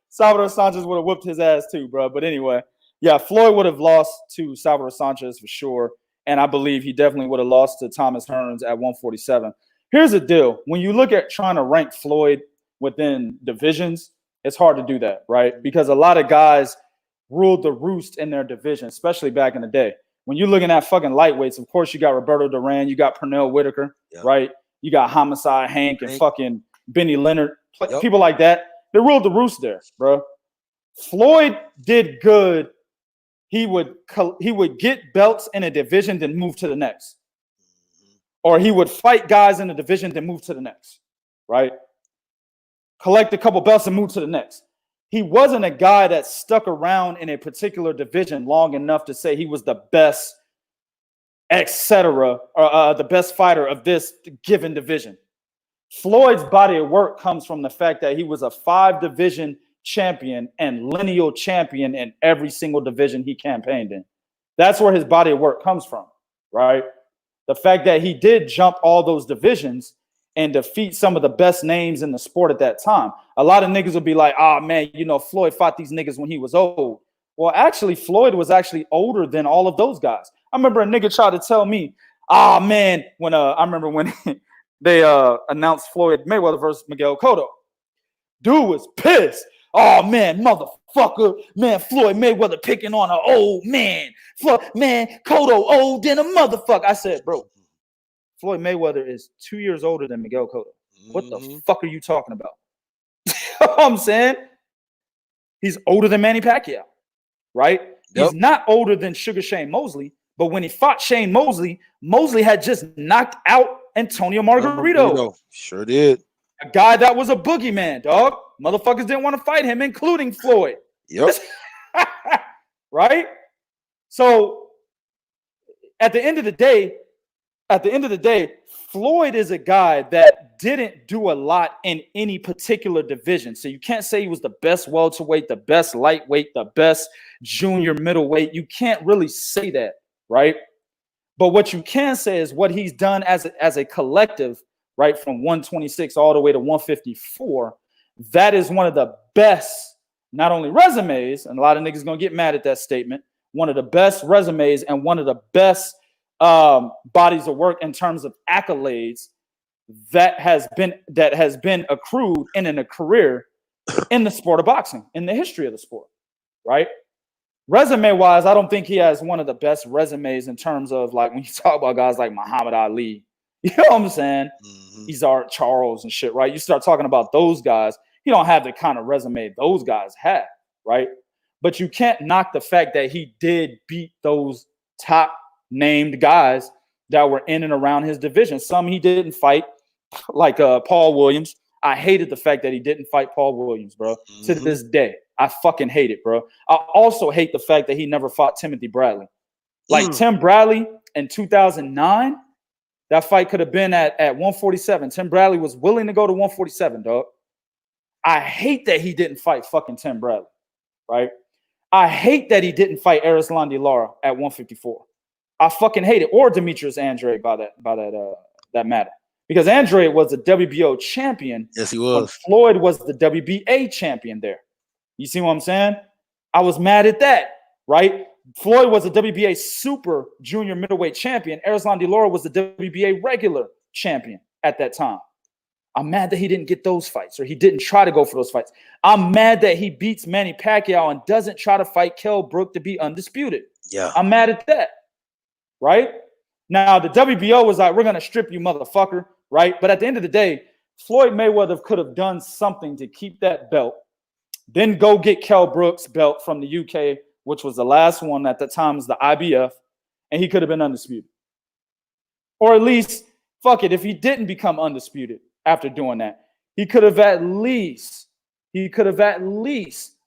Salvador Sanchez would have whooped his ass too, bro. But anyway. Yeah, Floyd would have lost to Salvador Sanchez for sure. And I believe he definitely would have lost to Thomas Hearns at 147. Here's the deal. When you look at trying to rank Floyd within divisions, it's hard to do that, right? Because a lot of guys ruled the roost in their division, especially back in the day. When you're looking at fucking lightweights, of course, you got Roberto Duran, you got Pernell Whitaker, right? You got Homicide Hank and fucking Benny Leonard, people like that. They ruled the roost there, bro. Floyd did good. He would get belts in a division, then move to the next. Or he would fight guys in a division, then move to the next, right? Collect a couple belts and move to the next. He wasn't a guy that stuck around in a particular division long enough to say he was the best, etc., or the best fighter of this given division. Floyd's body of work comes from the fact that he was a 5-division champion and lineal champion in every single division he campaigned in. That's where his body of work comes from, right? The fact that he did jump all those divisions and defeat some of the best names in the sport at that time. A lot of niggas will be like, oh man, you know, Floyd fought these niggas when he was old. Well, actually, Floyd was actually older than all of those guys. I remember a nigga tried to tell me, oh man, when I remember when they announced Floyd Mayweather versus Miguel Cotto. Dude was pissed. Oh man, motherfucker, man, Floyd Mayweather picking on an old man. Man, Cotto old than a motherfucker. I said, bro, Floyd Mayweather is 2 years older than Miguel Cotto. What the fuck are you talking about? You know what I'm saying? He's older than Manny Pacquiao, right? He's not older than Sugar Shane Mosley, but when he fought Shane Mosley, Mosley had just knocked out Antonio Margarito. Sure did. A guy that was a boogeyman, dog. Motherfuckers didn't want to fight him, including Floyd. Yep. Right? So at the end of the day, Floyd is a guy that didn't do a lot in any particular division. So you can't say he was the best welterweight, the best lightweight, the best junior middleweight. You can't really say that, right? But what you can say is what he's done as a collective, right, from 126 all the way to 154. That is one of the best, not only resumes, and a lot of niggas gonna get mad at that statement, one of the best resumes and one of the best bodies of work in terms of accolades that has been accrued in a career in the sport of boxing, in the history of the sport, right? Resume wise, I don't think he has one of the best resumes in terms of like when you talk about guys like Muhammad Ali, you know what I'm saying? He's Art Charles and shit, right? You start talking about those guys, he don't have the kind of resume those guys had, right? But you can't knock the fact that he did beat those top named guys that were in and around his division. Some he didn't fight, like Paul Williams. I hated the fact that he didn't fight Paul Williams, bro. To this day, I fucking hate it, bro. I also hate the fact that he never fought Timothy Bradley. Like Tim Bradley in 2009, that fight could have been at 147. Tim Bradley was willing to go to 147, dog. I hate that he didn't fight fucking Tim Bradley, right? I hate that he didn't fight Erislandy Lara at 154. I fucking hate it. Or Demetrius Andrade by that matter. Because Andrade was the WBO champion. Yes, he was. Floyd was the WBA champion there. You see what I'm saying? I was mad at that, right? Floyd was the WBA super junior middleweight champion. Erislandy Lara was the WBA regular champion at that time. I'm mad that he didn't get those fights, or he didn't try to go for those fights. I'm mad that he beats Manny Pacquiao and doesn't try to fight Kell Brook to be undisputed. Yeah. I'm mad at that, right? Now, the WBO was like, we're going to strip you, motherfucker, right? But at the end of the day, Floyd Mayweather could have done something to keep that belt, then go get Kell Brook's belt from the UK, which was the last one at the time, was the IBF, and he could have been undisputed. Or at least, fuck it, if he didn't become undisputed after doing that, he could have at least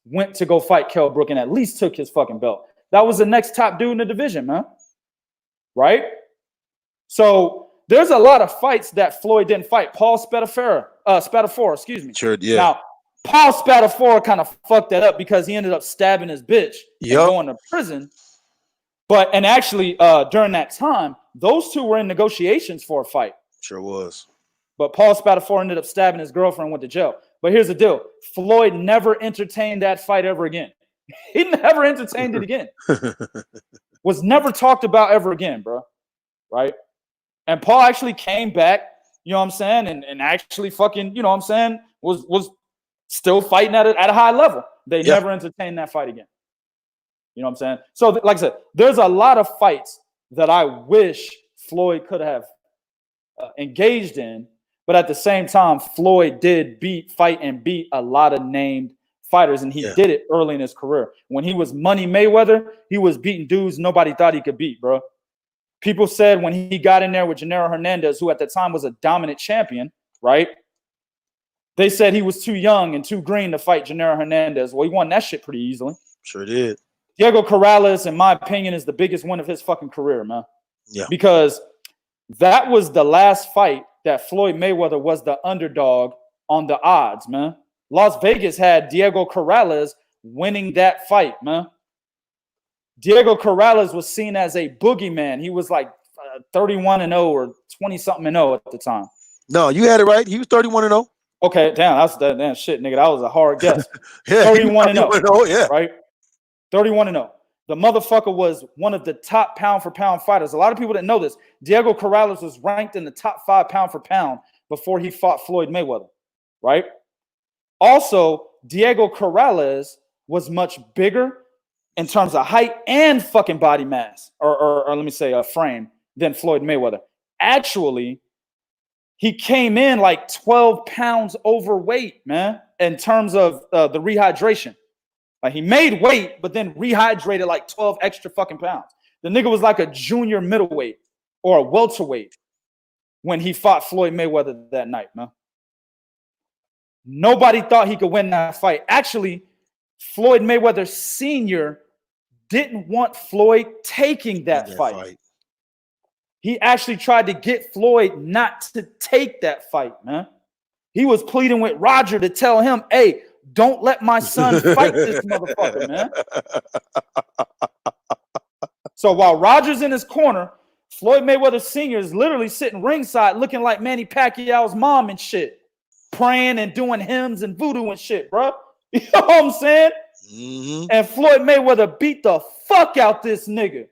went to go fight Kell Brook and at least took his fucking belt. That was the next top dude in the division, man. Right? So there's a lot of fights that Floyd didn't fight. Paul Spadafora, excuse me. Sure, yeah. Now, Paul Spadafora kind of fucked that up because he ended up stabbing his bitch and going to prison. And actually, during that time, those two were in negotiations for a fight. Sure was. But Paul Spadafora ended up stabbing his girlfriend and went to jail. But here's the deal. Floyd never entertained that fight ever again. He never entertained it again. Was never talked about ever again, bro. Right? And Paul actually came back, you know what I'm saying, and actually fucking, you know what I'm saying, was still fighting at a high level. They never entertained that fight again. You know what I'm saying? So, like I said, there's a lot of fights that I wish Floyd could have engaged in, but at the same time, Floyd did fight and beat a lot of named fighters, and he did it early in his career. When he was Money Mayweather, he was beating dudes nobody thought he could beat, bro. People said when he got in there with Gennaro Hernandez, who at the time was a dominant champion, right? They said he was too young and too green to fight Gennaro Hernandez. Well, he won that shit pretty easily. Sure did. Diego Corrales, in my opinion, is the biggest win of his fucking career, man. Yeah. Because that was the last fight that Floyd Mayweather was the underdog on the odds, man. Las Vegas had Diego Corrales winning that fight, man. Diego Corrales was seen as a boogeyman. He was like 31-0 or 20-something-0 at the time. No, you had it right. He was 31-0. Okay, damn, damn shit, nigga. That was a hard guess. 31-0. Yeah. Right? 31-0. The motherfucker was one of the top pound-for-pound fighters. A lot of people didn't know this. Diego Corrales was ranked in the top 5 pound-for-pound before he fought Floyd Mayweather, right? Also, Diego Corrales was much bigger in terms of height and fucking body mass, or let me say frame, than Floyd Mayweather. Actually, he came in like 12 pounds overweight, man, in terms of the rehydration. Like he made weight, but then rehydrated like 12 extra fucking pounds. The nigga was like a junior middleweight or a welterweight when he fought Floyd Mayweather that night, man. Nobody thought he could win that fight. Actually, Floyd Mayweather Sr. didn't want Floyd taking that fight. He actually tried to get Floyd not to take that fight, man. He was pleading with Roger to tell him, hey, don't let my son fight this motherfucker, man. So while Roger's in his corner, Floyd Mayweather Sr. is literally sitting ringside looking like Manny Pacquiao's mom and shit, praying and doing hymns and voodoo and shit, bro. You know what I'm saying? Mm-hmm. And Floyd Mayweather beat the fuck out this nigga.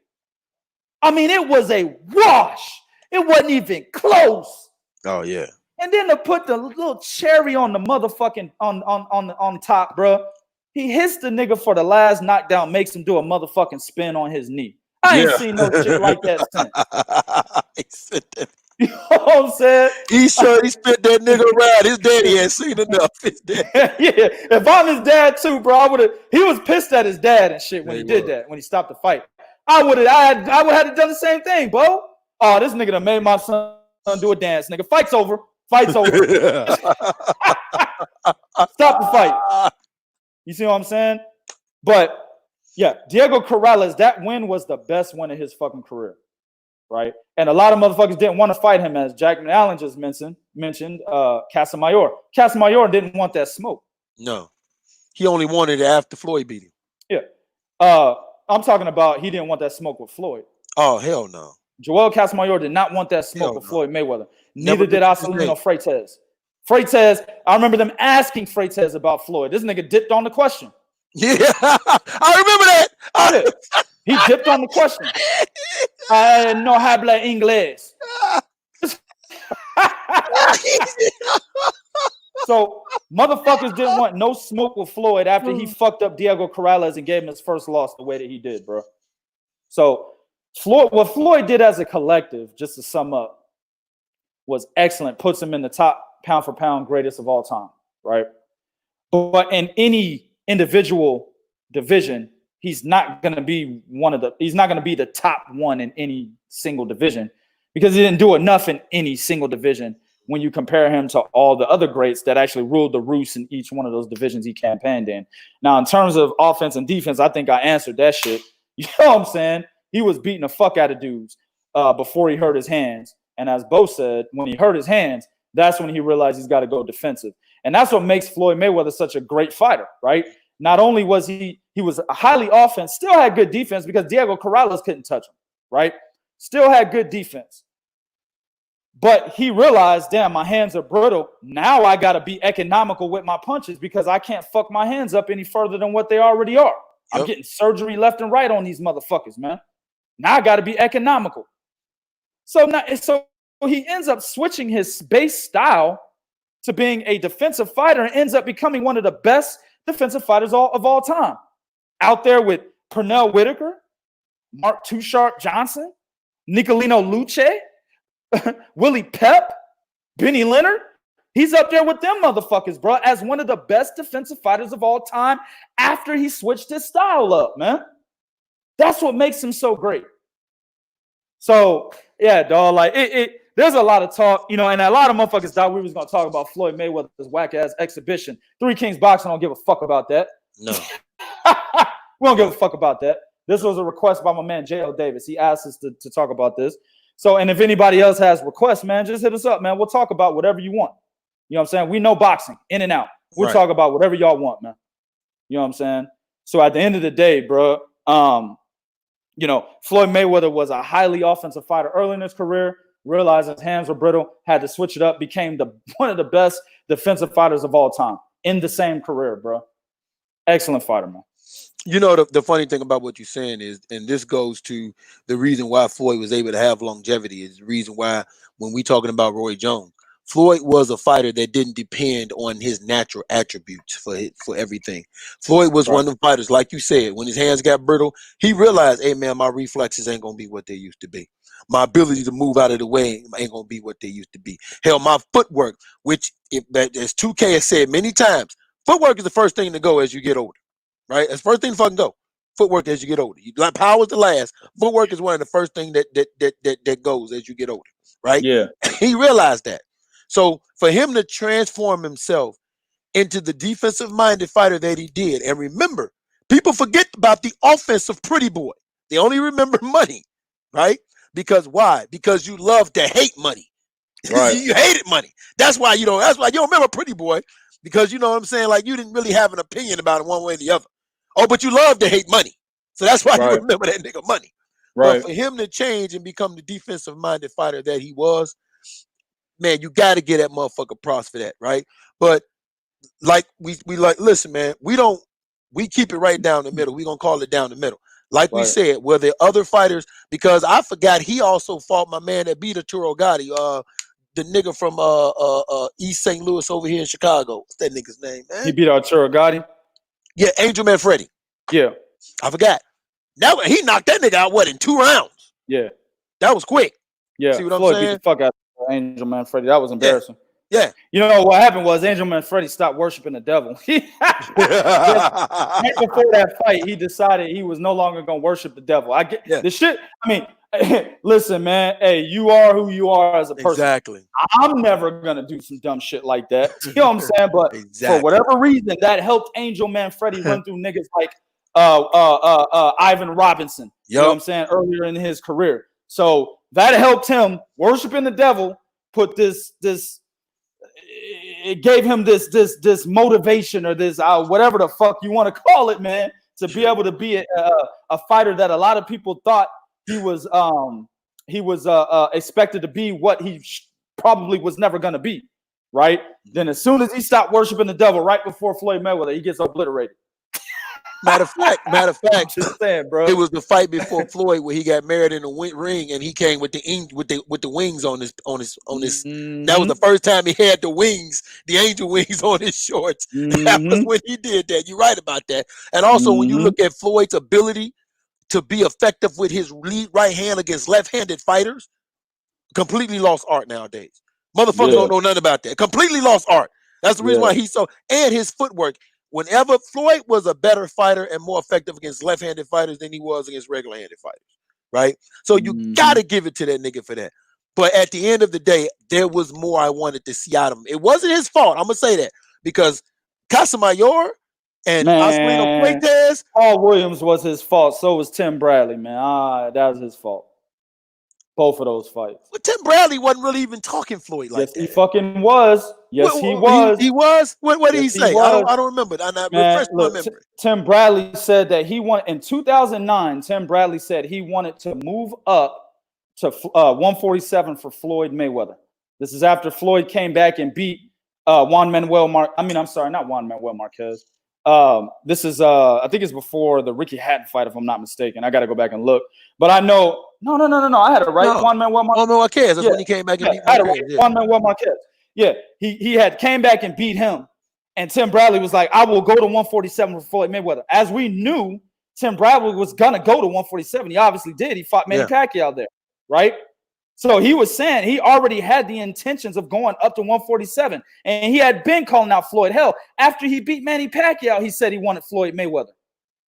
I mean, it was a wash. It wasn't even close. Oh, yeah. And then to put the little cherry on the motherfucking on top, bro. He hits the nigga for the last knockdown, makes him do a motherfucking spin on his knee. I ain't seen no shit like that since. You know what I'm saying? He spit that nigga around. His daddy had seen enough. His dad. Yeah, if I'm his dad too, bro, I would have. He was pissed at his dad and shit when he did that, when he stopped the fight. I would have done the same thing, bro. Oh, this nigga done made my son do a dance. Nigga, fight's over. Fight's over. Stop the fight. You see what I'm saying? But yeah, Diego Corrales, that win was the best win of his fucking career, right? And a lot of motherfuckers didn't want to fight him, as Jackman Allen just mentioned Casamayor. Casamayor didn't want that smoke. No, he only wanted it after Floyd beat him. Yeah, I'm talking about he didn't want that smoke with Floyd. Oh, hell no. Joel Casamayor did not want that smoke with Floyd Mayweather. Neither did Acelino Freitas. Freitas, I remember them asking Freitas about Floyd. This nigga dipped on the question. Yeah, I remember that. He dipped on the question. I no habla inglés. So motherfuckers didn't want no smoke with Floyd after he fucked up Diego Corrales and gave him his first loss the way that he did, bro. So what Floyd did as a collective, just to sum up, was excellent. Puts him in the top pound for pound greatest of all time, right? But in any individual division, he's not going to be the top one in any single division, because he didn't do enough in any single division when you compare him to all the other greats that actually ruled the roost in each one of those divisions he campaigned in. Now, in terms of offense and defense, I think I answered that shit. You know what I'm saying? He was beating the fuck out of dudes before he hurt his hands. And as Bo said, when he hurt his hands, that's when he realized he's got to go defensive. And that's what makes Floyd Mayweather such a great fighter, right? Not only was he was highly offense, still had good defense because Diego Corrales couldn't touch him, right? Still had good defense. But he realized, damn, my hands are brittle. Now I got to be economical with my punches because I can't fuck my hands up any further than what they already are. I'm getting surgery left and right on these motherfuckers, man. Now I got to be economical. So he ends up switching his base style to being a defensive fighter and ends up becoming one of the best defensive fighters of all time. Out there with Pernell Whitaker, Mark Too Sharp Johnson, Nicolino Luce, Willie Pep, Benny Leonard. He's up there with them motherfuckers, bro, as one of the best defensive fighters of all time after he switched his style up, man. That's what makes him so great. So, yeah, dog, like there's a lot of talk, and a lot of motherfuckers thought we was going to talk about Floyd Mayweather's whack-ass exhibition. Three Kings Boxing don't give a fuck about that. No. We don't give a fuck about that. This was a request by my man, J.L. Davis. He asked us to talk about this. So, and if anybody else has requests, man, just hit us up, man. We'll talk about whatever you want. You know what I'm saying? We know boxing, in and out. We'll talk about whatever y'all want, man. You know what I'm saying? So at the end of the day, bro, Floyd Mayweather was a highly offensive fighter early in his career, realized his hands were brittle, had to switch it up, became one of the best defensive fighters of all time in the same career, bro. Excellent fighter, man. The funny thing about what you're saying is, and this goes to the reason why Floyd was able to have longevity, is the reason why when we talking about Roy Jones, Floyd was a fighter that didn't depend on his natural attributes for everything. Floyd was one of the fighters, like you said, when his hands got brittle, he realized, hey, man, my reflexes ain't going to be what they used to be. My ability to move out of the way ain't going to be what they used to be. Hell, my footwork, which, as 2K has said many times, footwork is the first thing to go as you get older, right? That's the first thing to fucking go. Footwork as you get older. Power's the last. Footwork is one of the first things that goes as you get older, right? Yeah. He realized that. So for him to transform himself into the defensive-minded fighter that he did, and remember, people forget about the offensive pretty boy. They only remember money, right? Because why? Because you love to hate money. Right. You hated money. That's why you don't remember pretty boy, because you know what I'm saying? Like, you didn't really have an opinion about it one way or the other. Oh, but you love to hate money. So that's why you remember that nigga money. Right. But for him to change and become the defensive-minded fighter that he was, man, you got to get that motherfucker props for that, right? But like we listen, man, we keep it right down the middle. We gonna call it down the middle. Like we said, were there other fighters? Because I forgot he also fought my man that beat Arturo Gotti, the nigga from East St. Louis over here in Chicago. What's that nigga's name, man? He beat Arturo Gotti? Yeah, Angel Man Freddy. Yeah. I forgot. Now he knocked that nigga out, in 2 rounds? Yeah. That was quick. Yeah. See what Floyd I'm saying? beat the fuck out of Angel Man Freddy. That was embarrassing. Yeah. You know what happened was Angel Man Freddy stopped worshiping the devil. Right before that fight, he decided he was no longer going to worship the devil. I get the shit. I mean, listen, man. Hey, you are who you are as a person. Exactly. I'm never going to do some dumb shit like that. You know what I'm saying? But for whatever reason, that helped Angel Man Freddy run through niggas like Ivan Robinson. You know what I'm saying? Earlier in his career. So that helped him worshiping the devil, put this it gave him this motivation, or this whatever the fuck you want to call it, man, to be able to be a fighter that a lot of people thought he was expected to be, what he probably was never going to be, right? Then as soon as he stopped worshiping the devil, right before Floyd Mayweather, he gets obliterated. Matter of fact, just saying, bro. It was the fight before Floyd where he got married in the ring, and he came with the wings on his. Mm-hmm. That was the first time he had the wings, the angel wings on his shorts. Mm-hmm. That was when he did that. You're right about that. And also, when you look at Floyd's ability to be effective with his right hand against left-handed fighters, completely lost art nowadays. Motherfuckers don't know nothing about that. Completely lost art. That's the reason why he's so. And his footwork. Whenever Floyd was a better fighter and more effective against left-handed fighters than he was against regular-handed fighters, right? So you got to give it to that nigga for that. But at the end of the day, there was more I wanted to see out of him. It wasn't his fault. I'm going to say that, because Casamayor and Oscarino Fuentes. Paul Williams was his fault. So was Tim Bradley, man. That was his fault. Both of those fights. But Tim Bradley wasn't really even talking Floyd like that. Yes, he fucking was. Yes, he was. He was? What did he say? I don't remember. Refresh my memory. Tim Bradley said that he wanted, in 2009, Tim Bradley said he wanted to move up to 147 for Floyd Mayweather. This is after Floyd came back and beat not Juan Manuel Marquez. This is I think it's before the Ricky Hatton fight, if I'm not mistaken. I got to go back and look, but I know no. I had it right. No. Juan Manuel Marquez. That's when he came back and beat Marquez. Juan Manuel Marquez. Yeah, he had came back and beat him, and Tim Bradley was like, "I will go to 147 for Floyd Mayweather." As we knew, Tim Bradley was gonna go to 147. He obviously did. He fought Manny Pacquiao there, right? So he was saying he already had the intentions of going up to 147. And he had been calling out Floyd. Hell, after he beat Manny Pacquiao, he said he wanted Floyd Mayweather.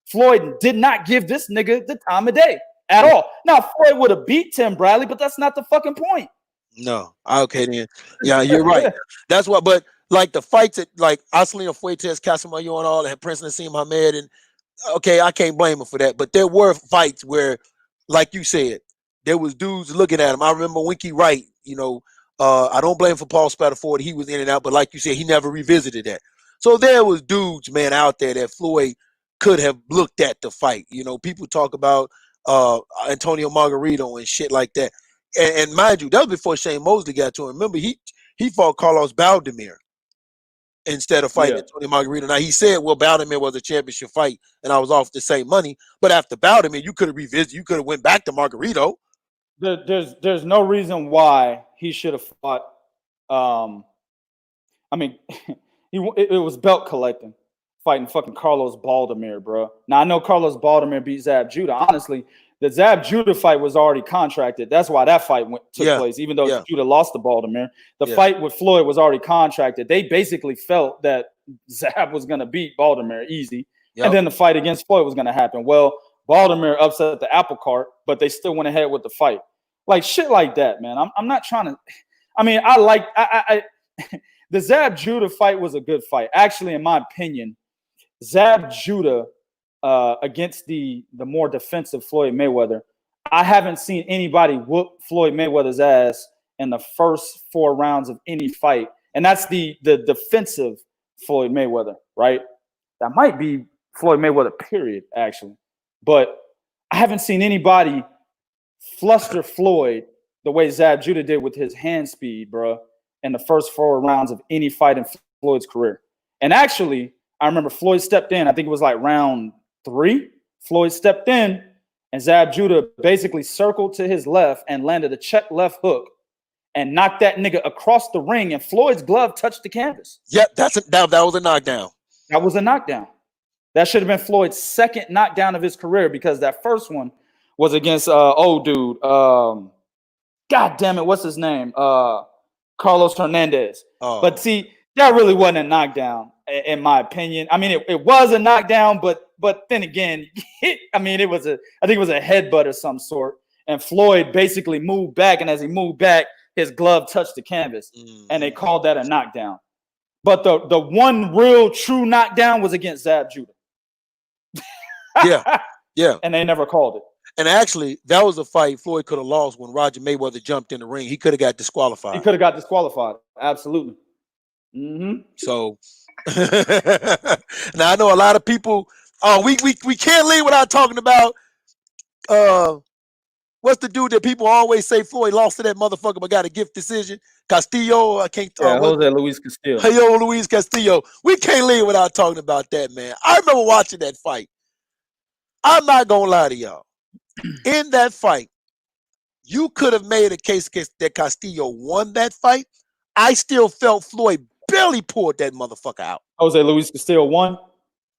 Floyd did not give this nigga the time of day at all. Now, Floyd would have beat Tim Bradley, but that's not the fucking point. No. Okay, then. Yeah, you're right. That's what, but like the fights at like Aslin Fuentes, Casamayo and all, and Prince Nassim Hamed, and okay, I can't blame him for that. But there were fights where, like you said, there was dudes looking at him. I remember Winky Wright, I don't blame him for Paul Spataford. He was in and out, but like you said, he never revisited that. So there was dudes, man, out there that Floyd could have looked at the fight. People talk about Antonio Margarito and shit like that. And mind you, that was before Shane Mosley got to him. Remember, he fought Carlos Baldemir instead of fighting Antonio Margarito. Now, he said, well, Baldemir was a championship fight, and I was off the same money. But after Baldemir, you could have revisited. You could have went back to Margarito. There's no reason why he should have fought. It was belt collecting, fighting fucking Carlos Baldemir, bro. Now I know Carlos Baldemir beat Zab Judah. Honestly, the Zab Judah fight was already contracted. That's why that fight took place, even though Judah lost to Baldemir. The fight with Floyd was already contracted. They basically felt that Zab was going to beat Baldemir easy, and then the fight against Floyd was going to happen. Well, Baldemir upset the apple cart, but they still went ahead with the fight. Like shit like that, man. I'm not trying to. I mean, the Zab Judah fight was a good fight. Actually, in my opinion, Zab Judah against the more defensive Floyd Mayweather, I haven't seen anybody whoop Floyd Mayweather's ass in the first 4 rounds of any fight, and that's the defensive Floyd Mayweather, right? That might be Floyd Mayweather, period, actually. But I haven't seen anybody fluster Floyd the way Zab Judah did with his hand speed, bro, in the first 4 rounds of any fight in Floyd's career. And actually, I remember Floyd stepped in. I think it was like round 3. Floyd stepped in, and Zab Judah basically circled to his left and landed a check left hook and knocked that nigga across the ring, and Floyd's glove touched the canvas. Yep, that was a knockdown. That was a knockdown. That should have been Floyd's second knockdown of his career, because that first one was against old dude. God damn it, what's his name? Carlos Hernandez. Oh. But see, that really wasn't a knockdown, in my opinion. I mean, it was a knockdown, but then again, I think it was a headbutt of some sort. And Floyd basically moved back, and as he moved back, his glove touched the canvas, and they called that a knockdown. But the one real true knockdown was against Zab Judah. Yeah. And they never called it. And actually, that was a fight Floyd could have lost when Roger Mayweather jumped in the ring. He could have got disqualified. Absolutely. Mm-hmm. So now I know a lot of people. We can't leave without talking about what's the dude that people always say Floyd lost to that motherfucker but got a gift decision? Castillo. I can't. Jose Luis Castillo. Hey, Luis Castillo. We can't leave without talking about that, man. I remember watching that fight. I'm not gonna lie to y'all. In that fight, you could have made a case that Castillo won that fight. I still felt Floyd barely pulled that motherfucker out. Jose Luis Castillo won?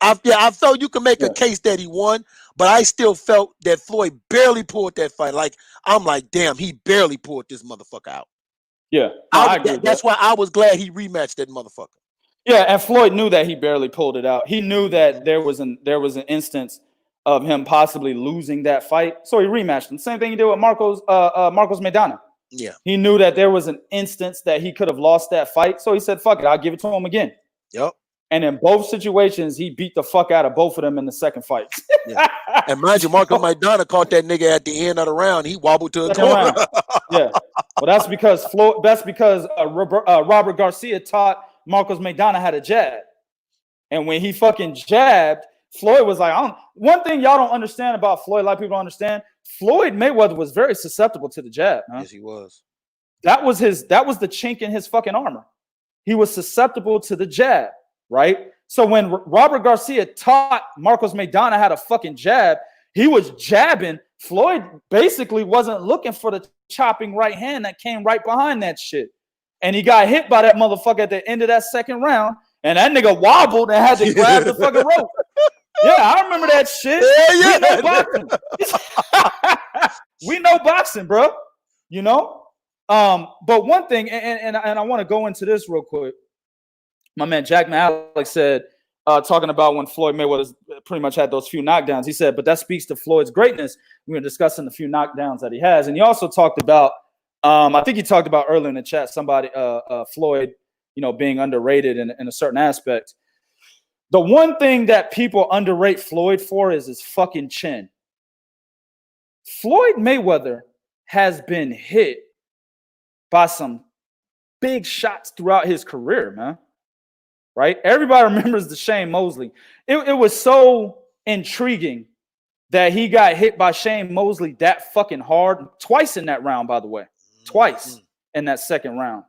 I felt you could make a case that he won, but I still felt that Floyd barely pulled that fight. Like, I'm like, damn, he barely pulled this motherfucker out. Yeah. I agree. That's why I was glad he rematched that motherfucker. Yeah, and Floyd knew that he barely pulled it out. He knew that there was an instance of him possibly losing that fight, so he rematched him. Same thing he did with Marcos Maidana. Yeah, he knew that there was an instance that he could have lost that fight, so he said, "Fuck it, I'll give it to him again." Yep. And in both situations, he beat the fuck out of both of them in the second fight. Yeah. And mind you, Marcos Maidana caught that nigga at the end of the round. He wobbled to the corner. Yeah. Well, that's because Robert Garcia taught Marcos Maidana how to jab, and when he fucking jabbed, Floyd was like, one thing y'all don't understand about Floyd, a lot of people don't understand, Floyd Mayweather was very susceptible to the jab. Huh? Yes, he was. That was the chink in his fucking armor. He was susceptible to the jab, right? So when Robert Garcia taught Marcos Maidana how to fucking jab, he was jabbing. Floyd basically wasn't looking for the chopping right hand that came right behind that shit. And he got hit by that motherfucker at the end of that second round. And that nigga wobbled and had to grab the fucking rope. Yeah, I remember that shit. Yeah. We know boxing. We know boxing, bro. You know? But one thing, and I want to go into this real quick. My man Jack Malik said, talking about when Floyd Mayweather pretty much had those few knockdowns, he said, but that speaks to Floyd's greatness. We were discussing the few knockdowns that he has. And he also talked about, I think he talked about earlier in the chat, somebody, Floyd, you know, being underrated in a certain aspect. The one thing that people underrate Floyd for is his fucking chin. Floyd Mayweather has been hit by some big shots throughout his career, man. Right? Everybody remembers the Shane Mosley. It was so intriguing that he got hit by Shane Mosley that fucking hard twice in that round, by the way. Twice in that second round.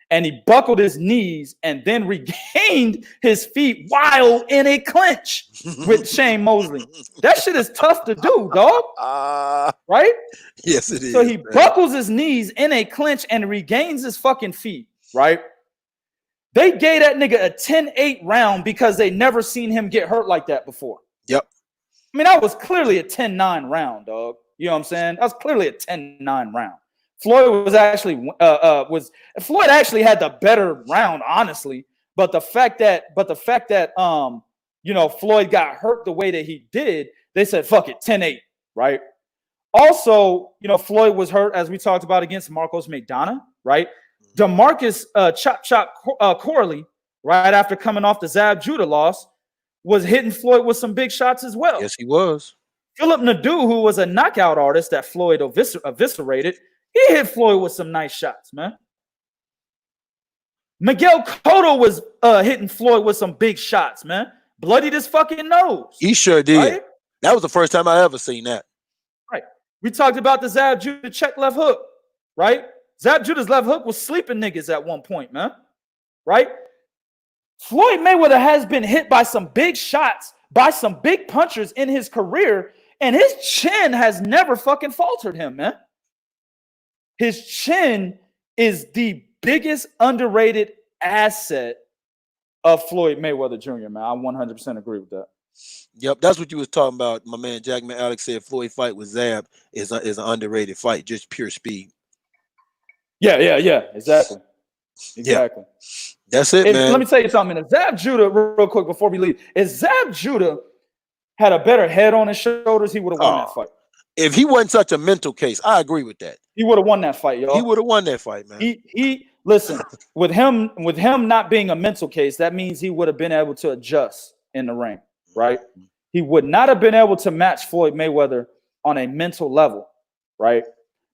And he buckled his knees and then regained his feet while in a clinch with Shane Mosley. That shit is tough to do, dog. Right? Yes, it is. So he buckles his knees in a clinch and regains his fucking feet, right? They gave that nigga a 10-8 round because they never seen him get hurt like that before. Yep. I mean, that was clearly a 10-9 round, dog. You know what I'm saying? That was clearly a 10-9 round. Floyd Floyd actually had the better round, honestly. But the fact that you know, Floyd got hurt the way that he did, they said, fuck it, 10-8, right? Also, you know, Floyd was hurt, as we talked about, against Marcos Maidana, right? DeMarcus Corley, right after coming off the Zab Judah loss, was hitting Floyd with some big shots as well. Yes, he was. Philip Nadeau, who was a knockout artist that Floyd eviscerated, he hit Floyd with some nice shots, man. Miguel Cotto was hitting Floyd with some big shots, man. Bloodied his fucking nose. He sure did. Right? That was the first time I ever seen that. Right. We talked about the Zab Judah check left hook, right? Zab Judah's left hook was sleeping niggas at one point, man. Right? Floyd Mayweather has been hit by some big shots, by some big punchers in his career, and his chin has never fucking faltered him, man. His chin is the biggest underrated asset of Floyd Mayweather Jr., man. I 100% agree with that. Yep, that's what you was talking about. My man Jack Alex said Floyd fight with Zab is an underrated fight, just pure speed. Yeah, exactly. Yeah. That's it, man. Let me tell you something. If Zab Judah, real quick before we leave, if Zab Judah had a better head on his shoulders, he would have won that fight. If he wasn't such a mental case, I agree with that. He would have won that fight, y'all. He would have won that fight, man. He listen, with him not being a mental case, that means he would have been able to adjust in the ring, right? He would not have been able to match Floyd Mayweather on a mental level, right?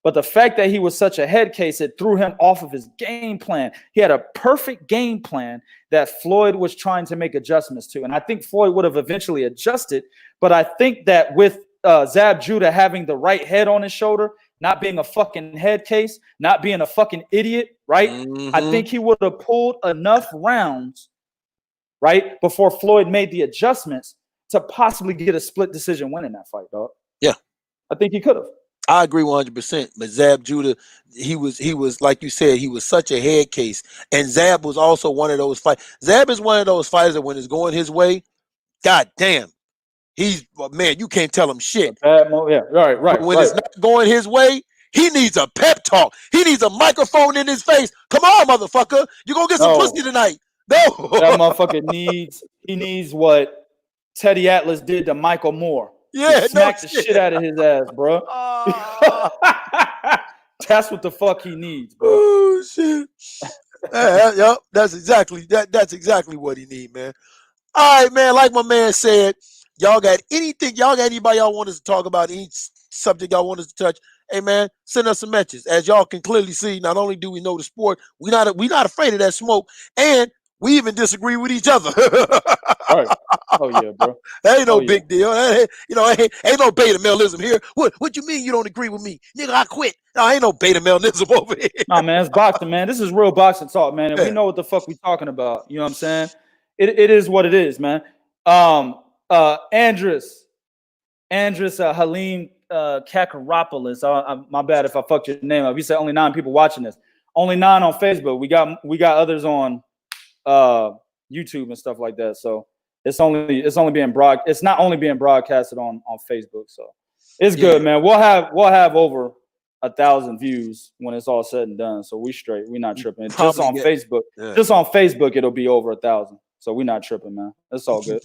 But the fact that he was such a head case, it threw him off of his game plan. He had a perfect game plan that Floyd was trying to make adjustments to. And I think Floyd would have eventually adjusted. But I think that with Zab Judah having the right head on his shoulder, not being a fucking head case, not being a fucking idiot, right? I think he would have pulled enough rounds, right, before Floyd made the adjustments to possibly get a split decision win in that fight, dog. Yeah. I think he could have. I agree 100%. But Zab Judah, he was like you said, he was such a head case. And Zab was also one of those fights. Zab is one of those fighters that when it's going his way, god damn, man, you can't tell him shit. Yeah, right. But when it's not going his way, he needs a pep talk. He needs a microphone in his face. Come on, motherfucker. You're going to get some pussy tonight. No. That motherfucker needs what Teddy Atlas did to Michael Moore. Yeah, smack the shit out of his ass, bro. That's what the fuck he needs, bro. Oh shit. Yep, that's exactly what he need, man. All right, man. Like my man said, y'all got anything? Y'all got anybody y'all want us to talk about? Any subject y'all want us to touch? Hey, man, send us some messages. As y'all can clearly see, not only do we know the sport, we not afraid of that smoke, and we even disagree with each other. Right. Oh yeah, bro. That ain't no big deal. Ain't no beta maleism here. What you mean you don't agree with me? Nigga, I quit. No, ain't no beta maleism over here. Nah, man, it's boxing, man. This is real boxing talk, man. And we know what the fuck we talking about. You know what I'm saying? it is what it is, man. Andres Halim Kakaropoulos. My bad if I fucked your name up. You said only 9 people watching this. Only 9 on Facebook. We got others on YouTube and stuff like that. So it's only being it's not only being broadcasted on Facebook. So it's good, man. We'll have over 1,000 views when it's all said and done. So we straight. We're not tripping. Just on Facebook. Yeah. Just on Facebook, it'll be over 1,000. So we're not tripping, man. It's all good.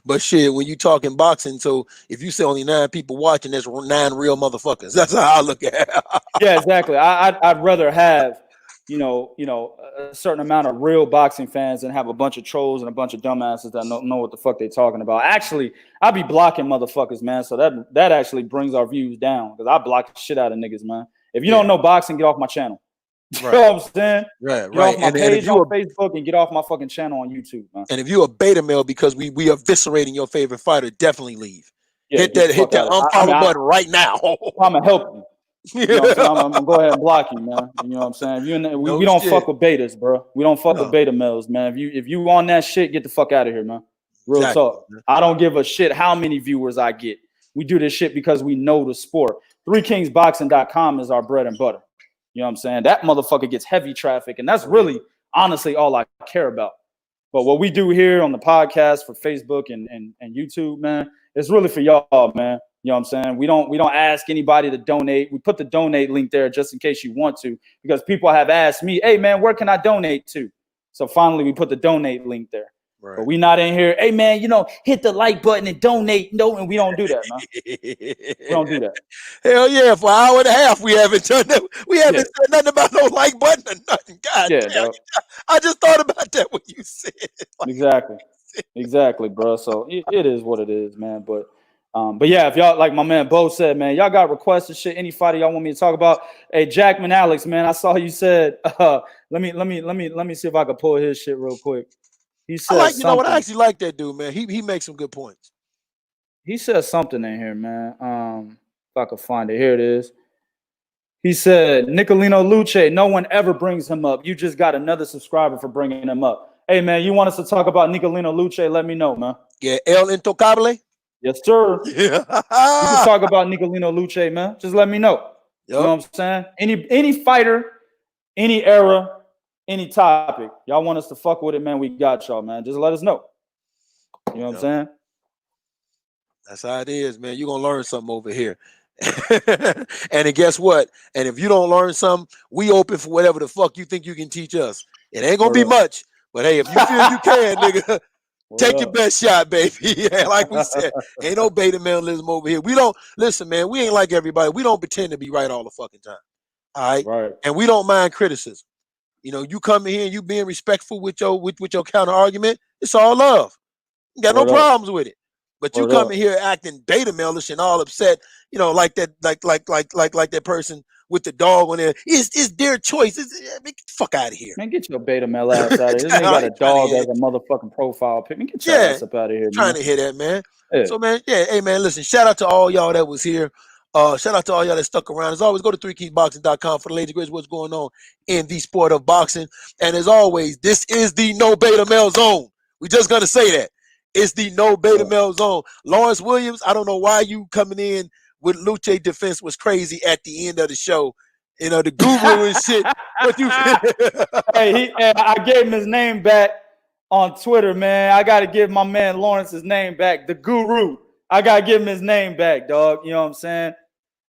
But shit, when you talking boxing, so if you say only 9 people watching, there's 9 real motherfuckers. That's how I look at it. Yeah, exactly. I'd rather have, a certain amount of real boxing fans than have a bunch of trolls and a bunch of dumbasses that don't know what the fuck they're talking about. Actually, I be blocking motherfuckers, man. So that actually brings our views down because I block the shit out of niggas, man. If you don't know boxing, get off my channel. Right. You know what I'm saying? Right. Get off my page on Facebook and get off my fucking channel on YouTube, man. And if you're a beta male because we eviscerating your favorite fighter, definitely leave. Yeah, hit that unfollow button right now. I'm gonna help you. You know what I'm gonna go ahead and block you, man. You know what I'm saying? We don't fuck with betas, bro. We don't fuck with beta males, man. If you on that shit, get the fuck out of here, man. Real talk. I don't give a shit how many viewers I get. We do this shit because we know the sport. 3kingsboxing.com is our bread and butter. You know what I'm saying? That motherfucker gets heavy traffic, and that's really, honestly, all I care about. But what we do here on the podcast for Facebook and YouTube, man, it's really for y'all, man. You know what I'm saying? We don't ask anybody to donate. We put the donate link there just in case you want to, because people have asked me, hey, man, where can I donate to? So finally, we put the donate link there. Right. But we not in here, hey, man, hit the like button and donate. No, and we don't do that, man. We don't do that. Hell yeah, for an hour and a half, we haven't done that. We haven't said nothing about no like button or nothing. God damn. I just thought about that when you said it. Exactly, bro. So it is what it is, man. But yeah, if y'all, like my man Bo said, man, y'all got requests and shit, any fighter y'all want me to talk about. Hey, Jackman Alex, man, I saw you said, let me see if I can pull his shit real quick. He said, I actually like that dude, man. He makes some good points. He said something in here, man. If I could find it, here it is. He said, Nicolino Luce, no one ever brings him up. You just got another subscriber for bringing him up. Hey, man, you want us to talk about Nicolino Luce? Let me know, man. Yeah, El Intocable. Yes, sir. Yeah. You can talk about Nicolino Luce, man. Just let me know. Yep. You know what I'm saying? Any fighter, any era, any topic. Y'all want us to fuck with it, man, we got y'all, man. Just let us know. You know what I'm saying? That's how it is, man. You're going to learn something over here. And then guess what? And if you don't learn something, we open for whatever the fuck you think you can teach us. It ain't going to be much. But, hey, if you feel you can, nigga, take your best shot, baby. Yeah, like we said, ain't no beta maleism over here. We don't listen, man. We ain't like everybody. We don't pretend to be right all the fucking time. All right. And we don't mind criticism. You come in here and you being respectful with your counter argument. It's all love. You got no problems with it. But you come in here acting beta malish and all upset. Like that, like that person with the dog on there. It's their choice. Get the fuck out of here. Man, get your beta male ass out of here. This nigga got a dog as a motherfucking profile pic. Man, get your ass up out of here, man. Trying to hear that, man. Yeah. So, man, hey, man, listen, shout out to all y'all that was here. Shout out to all y'all that stuck around. As always, go to 3kingsboxing.com for the latest greatest what's going on in the sport of boxing. And as always, this is the no beta male zone. We just gonna say that. It's the no beta male zone. Lawrence Williams, I don't know why you coming in with Luce defense was crazy at the end of the show. The guru and shit. What you Hey, I gave him his name back on Twitter, man. I gotta give my man Lawrence his name back. The guru. I gotta give him his name back, dog. You know what I'm saying?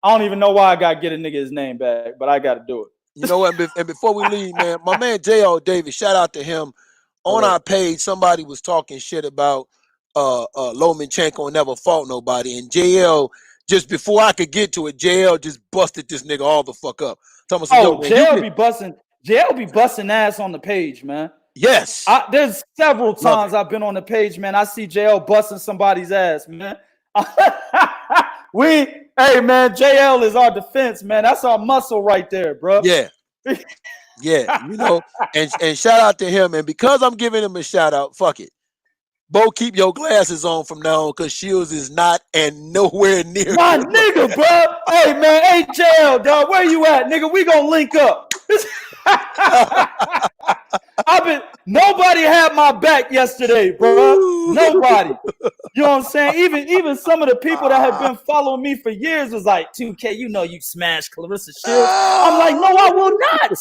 I don't even know why I gotta get a nigga his name back, but I gotta do it. You know what? And before we leave, man, my man J.L. Davis, shout out to him. On our page, somebody was talking shit about Lomachenko never fought nobody. And JL, just before I could get to it, JL just busted this nigga all the fuck up. JL be busting ass on the page, man. Yes. There's several times I've been on the page, man. I see JL busting somebody's ass, man. Hey, man, JL is our defense, man. That's our muscle right there, bro. Yeah. Yeah, and shout out to him. And because I'm giving him a shout out, fuck it. Bo, keep your glasses on from now on, because Shields is not and nowhere near my nigga, bro. Hey, man, hey, JL, dog, where you at, nigga? We gonna link up. Nobody had my back yesterday, bro. Nobody. You know what I'm saying? Even some of the people that have been following me for years was like, 2K, you know you smashed Clarissa Shields. I'm like, no, I will not.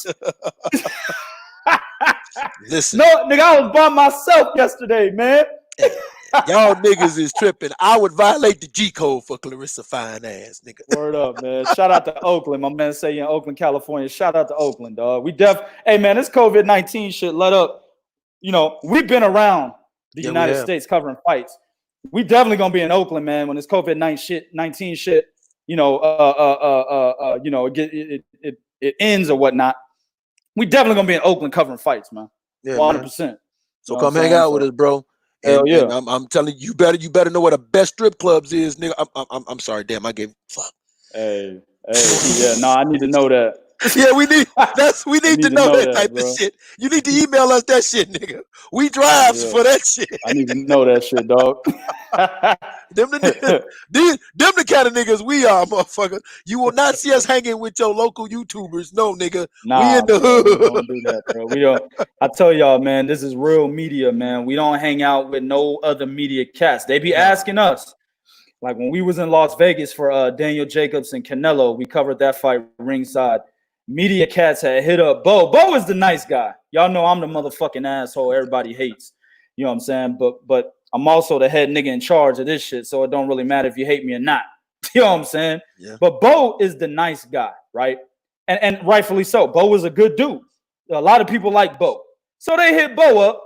Listen. No, nigga, I was by myself yesterday, man. Y'all niggas is tripping. I would violate the G code for Clarissa fine ass, nigga. Word up, man. Shout out to Oakland. My man say in Oakland, California. Shout out to Oakland, dog. Hey, man, this COVID-19 shit let up. You know, we've been around the United States covering fights. We definitely gonna be in Oakland, man, when this COVID-19 shit, you know, it ends or whatnot. We definitely gonna be in Oakland covering fights, man. 100%. So come hang out with us, bro. Hell yeah. And I'm telling you, you better know what the best strip clubs is, nigga. I'm sorry, damn, I gave fuck. Hey, yeah, no, I need to know that. Yeah, we need to know that type of shit. You need to email us that shit, nigga. We drives for that shit. I need to know that shit, dog. them the kind of niggas we are, motherfucker. You will not see us hanging with your local YouTubers. No, nigga. Nah, we in the hood. We don't do that, bro. We don't. I tell y'all, man, this is real media, man. We don't hang out with no other media cats. They be asking us. Like when we was in Las Vegas for Daniel Jacobs and Canelo, we covered that fight ringside. Media cats had hit up Bo. Bo is the nice guy. Y'all know I'm the motherfucking asshole everybody hates. You know what I'm saying? But I'm also the head nigga in charge of this shit, so it don't really matter if you hate me or not. You know what I'm saying? Yeah. But Bo is the nice guy, right? And rightfully so. Bo is a good dude. A lot of people like Bo. So they hit Bo up.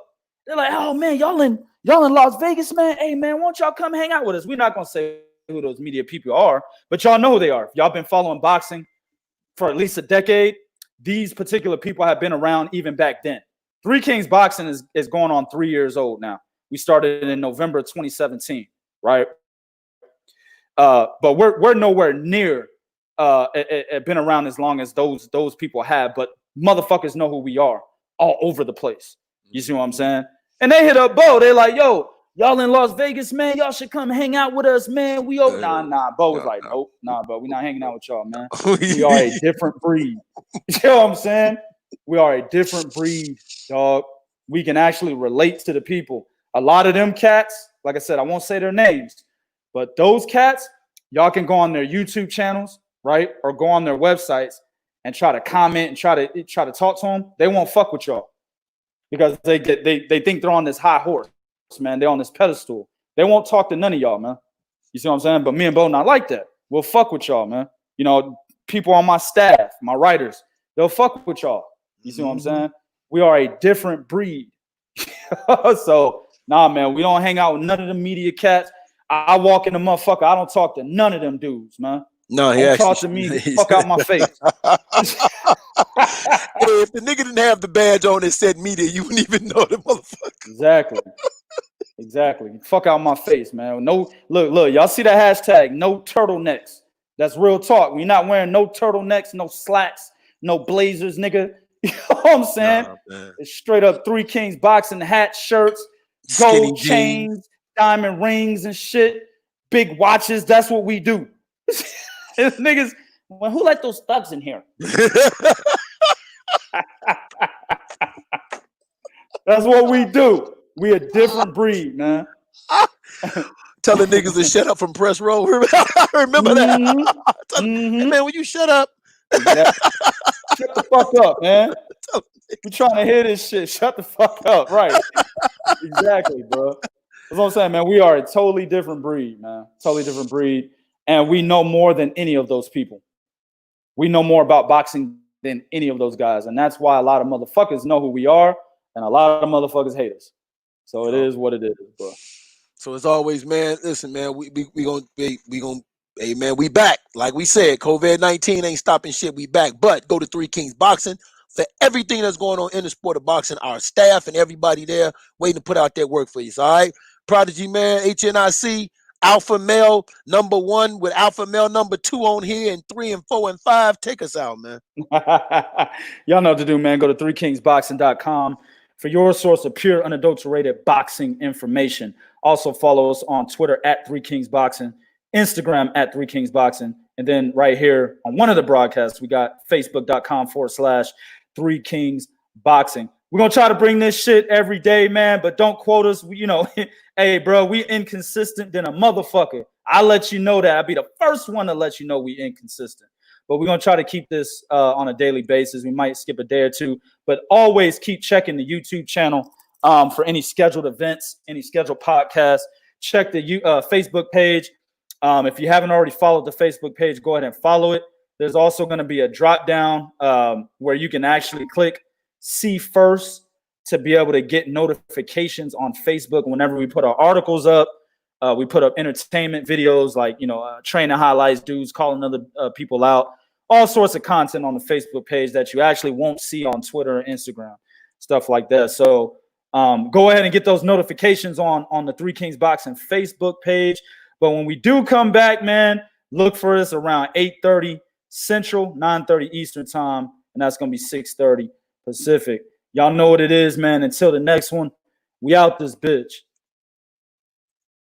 They're like, oh man, y'all in Las Vegas, man. Hey man, won't y'all come hang out with us? We're not gonna say who those media people are, but y'all know who they are. If y'all been following boxing for at least a decade, these particular people have been around even back then. Three Kings Boxing is going on 3 years old now. We started in November 2017, right? But we're nowhere near been around as long as those people have. But motherfuckers know who we are all over the place. You see what I'm saying? And they hit up Bo. They're like, yo, y'all in Las Vegas, man. Y'all should come hang out with us, man. Nah. Bo was like, nope, nah, bro. We're not hanging out with y'all, man. We are a different breed. You know what I'm saying? We are a different breed, dog. We can actually relate to the people. A lot of them cats, like I said, I won't say their names, but those cats, y'all can go on their YouTube channels, right? Or go on their websites and try to comment and try to talk to them. They won't fuck with y'all because they think they're on this high horse, man. They're on this pedestal. They won't talk to none of y'all, man. You see what I'm saying? But me and Bo not like that. We'll fuck with y'all, man. You know, people on my staff, my writers, they'll fuck with y'all. You see what I'm saying? We are a different breed. So, nah, man, we don't hang out with none of the media cats. I walk in the motherfucker. I don't talk to none of them dudes, man. No, he don't talk to me. Fuck out my face. Hey, if the nigga didn't have the badge on that said media, you wouldn't even know the motherfucker. Exactly. Fuck out my face, man. No, look. Y'all see that hashtag? No turtlenecks. That's real talk. We're not wearing no turtlenecks, no slacks, no blazers, nigga. You know what I'm saying? Nah, it's straight up Three Kings Boxing hats, shirts, gold chains, diamond rings and shit, big watches. That's what we do. Niggas, well, who let those thugs in here? That's what we do. We a different breed, man. Telling niggas to shut up from press row. I remember that. Hey, man, will you shut up? Exactly. Shut the fuck up, man. We're trying to hear this shit. Shut the fuck up. Right. Exactly, bro. That's what I'm saying, man. We are a totally different breed, man. Totally different breed. And we know more than any of those people. We know more about boxing than any of those guys. And that's why a lot of motherfuckers know who we are. And a lot of motherfuckers hate us. So it is what it is, bro. So as always, man, listen, man, we gonna hey man, we back. Like we said, COVID-19 ain't stopping shit. We back. But go to Three Kings Boxing for everything that's going on in the sport of boxing. Our staff and everybody there waiting to put out their work for you. All right. Prodigy man, HNIC, Alpha Male #1 with Alpha Male #2 on here, and 3 and 4 and 5. Take us out, man. Y'all know what to do, man. Go to threekingsboxing.com for your source of pure, unadulterated boxing information. Also follow us on Twitter at 3kingsboxing, Instagram at 3kingsboxing, and then right here on one of the broadcasts, we got facebook.com/3kingsboxing. We're going to try to bring this shit every day, man, but don't quote us. You know, hey, bro, we inconsistent than a motherfucker. I'll let you know that. I'll be the first one to let you know we inconsistent. But we're going to try to keep this on a daily basis. We might skip a day or two, but always keep checking the YouTube channel for any scheduled events, any scheduled podcasts. Check the Facebook page. If you haven't already followed the Facebook page, go ahead and follow it. There's also going to be a drop down where you can actually click see first to be able to get notifications on Facebook whenever we put our articles up. We put up entertainment videos like, you know, training highlights, dudes calling other people out, all sorts of content on the Facebook page that you actually won't see on Twitter or Instagram, stuff like that. So go ahead and get those notifications on the Three Kings Boxing Facebook page. But when we do come back, man, look for us around 8:30 Central, 9:30 Eastern time, and that's going to be 6:30 Pacific. Y'all know what it is, man. Until the next one, we out this bitch.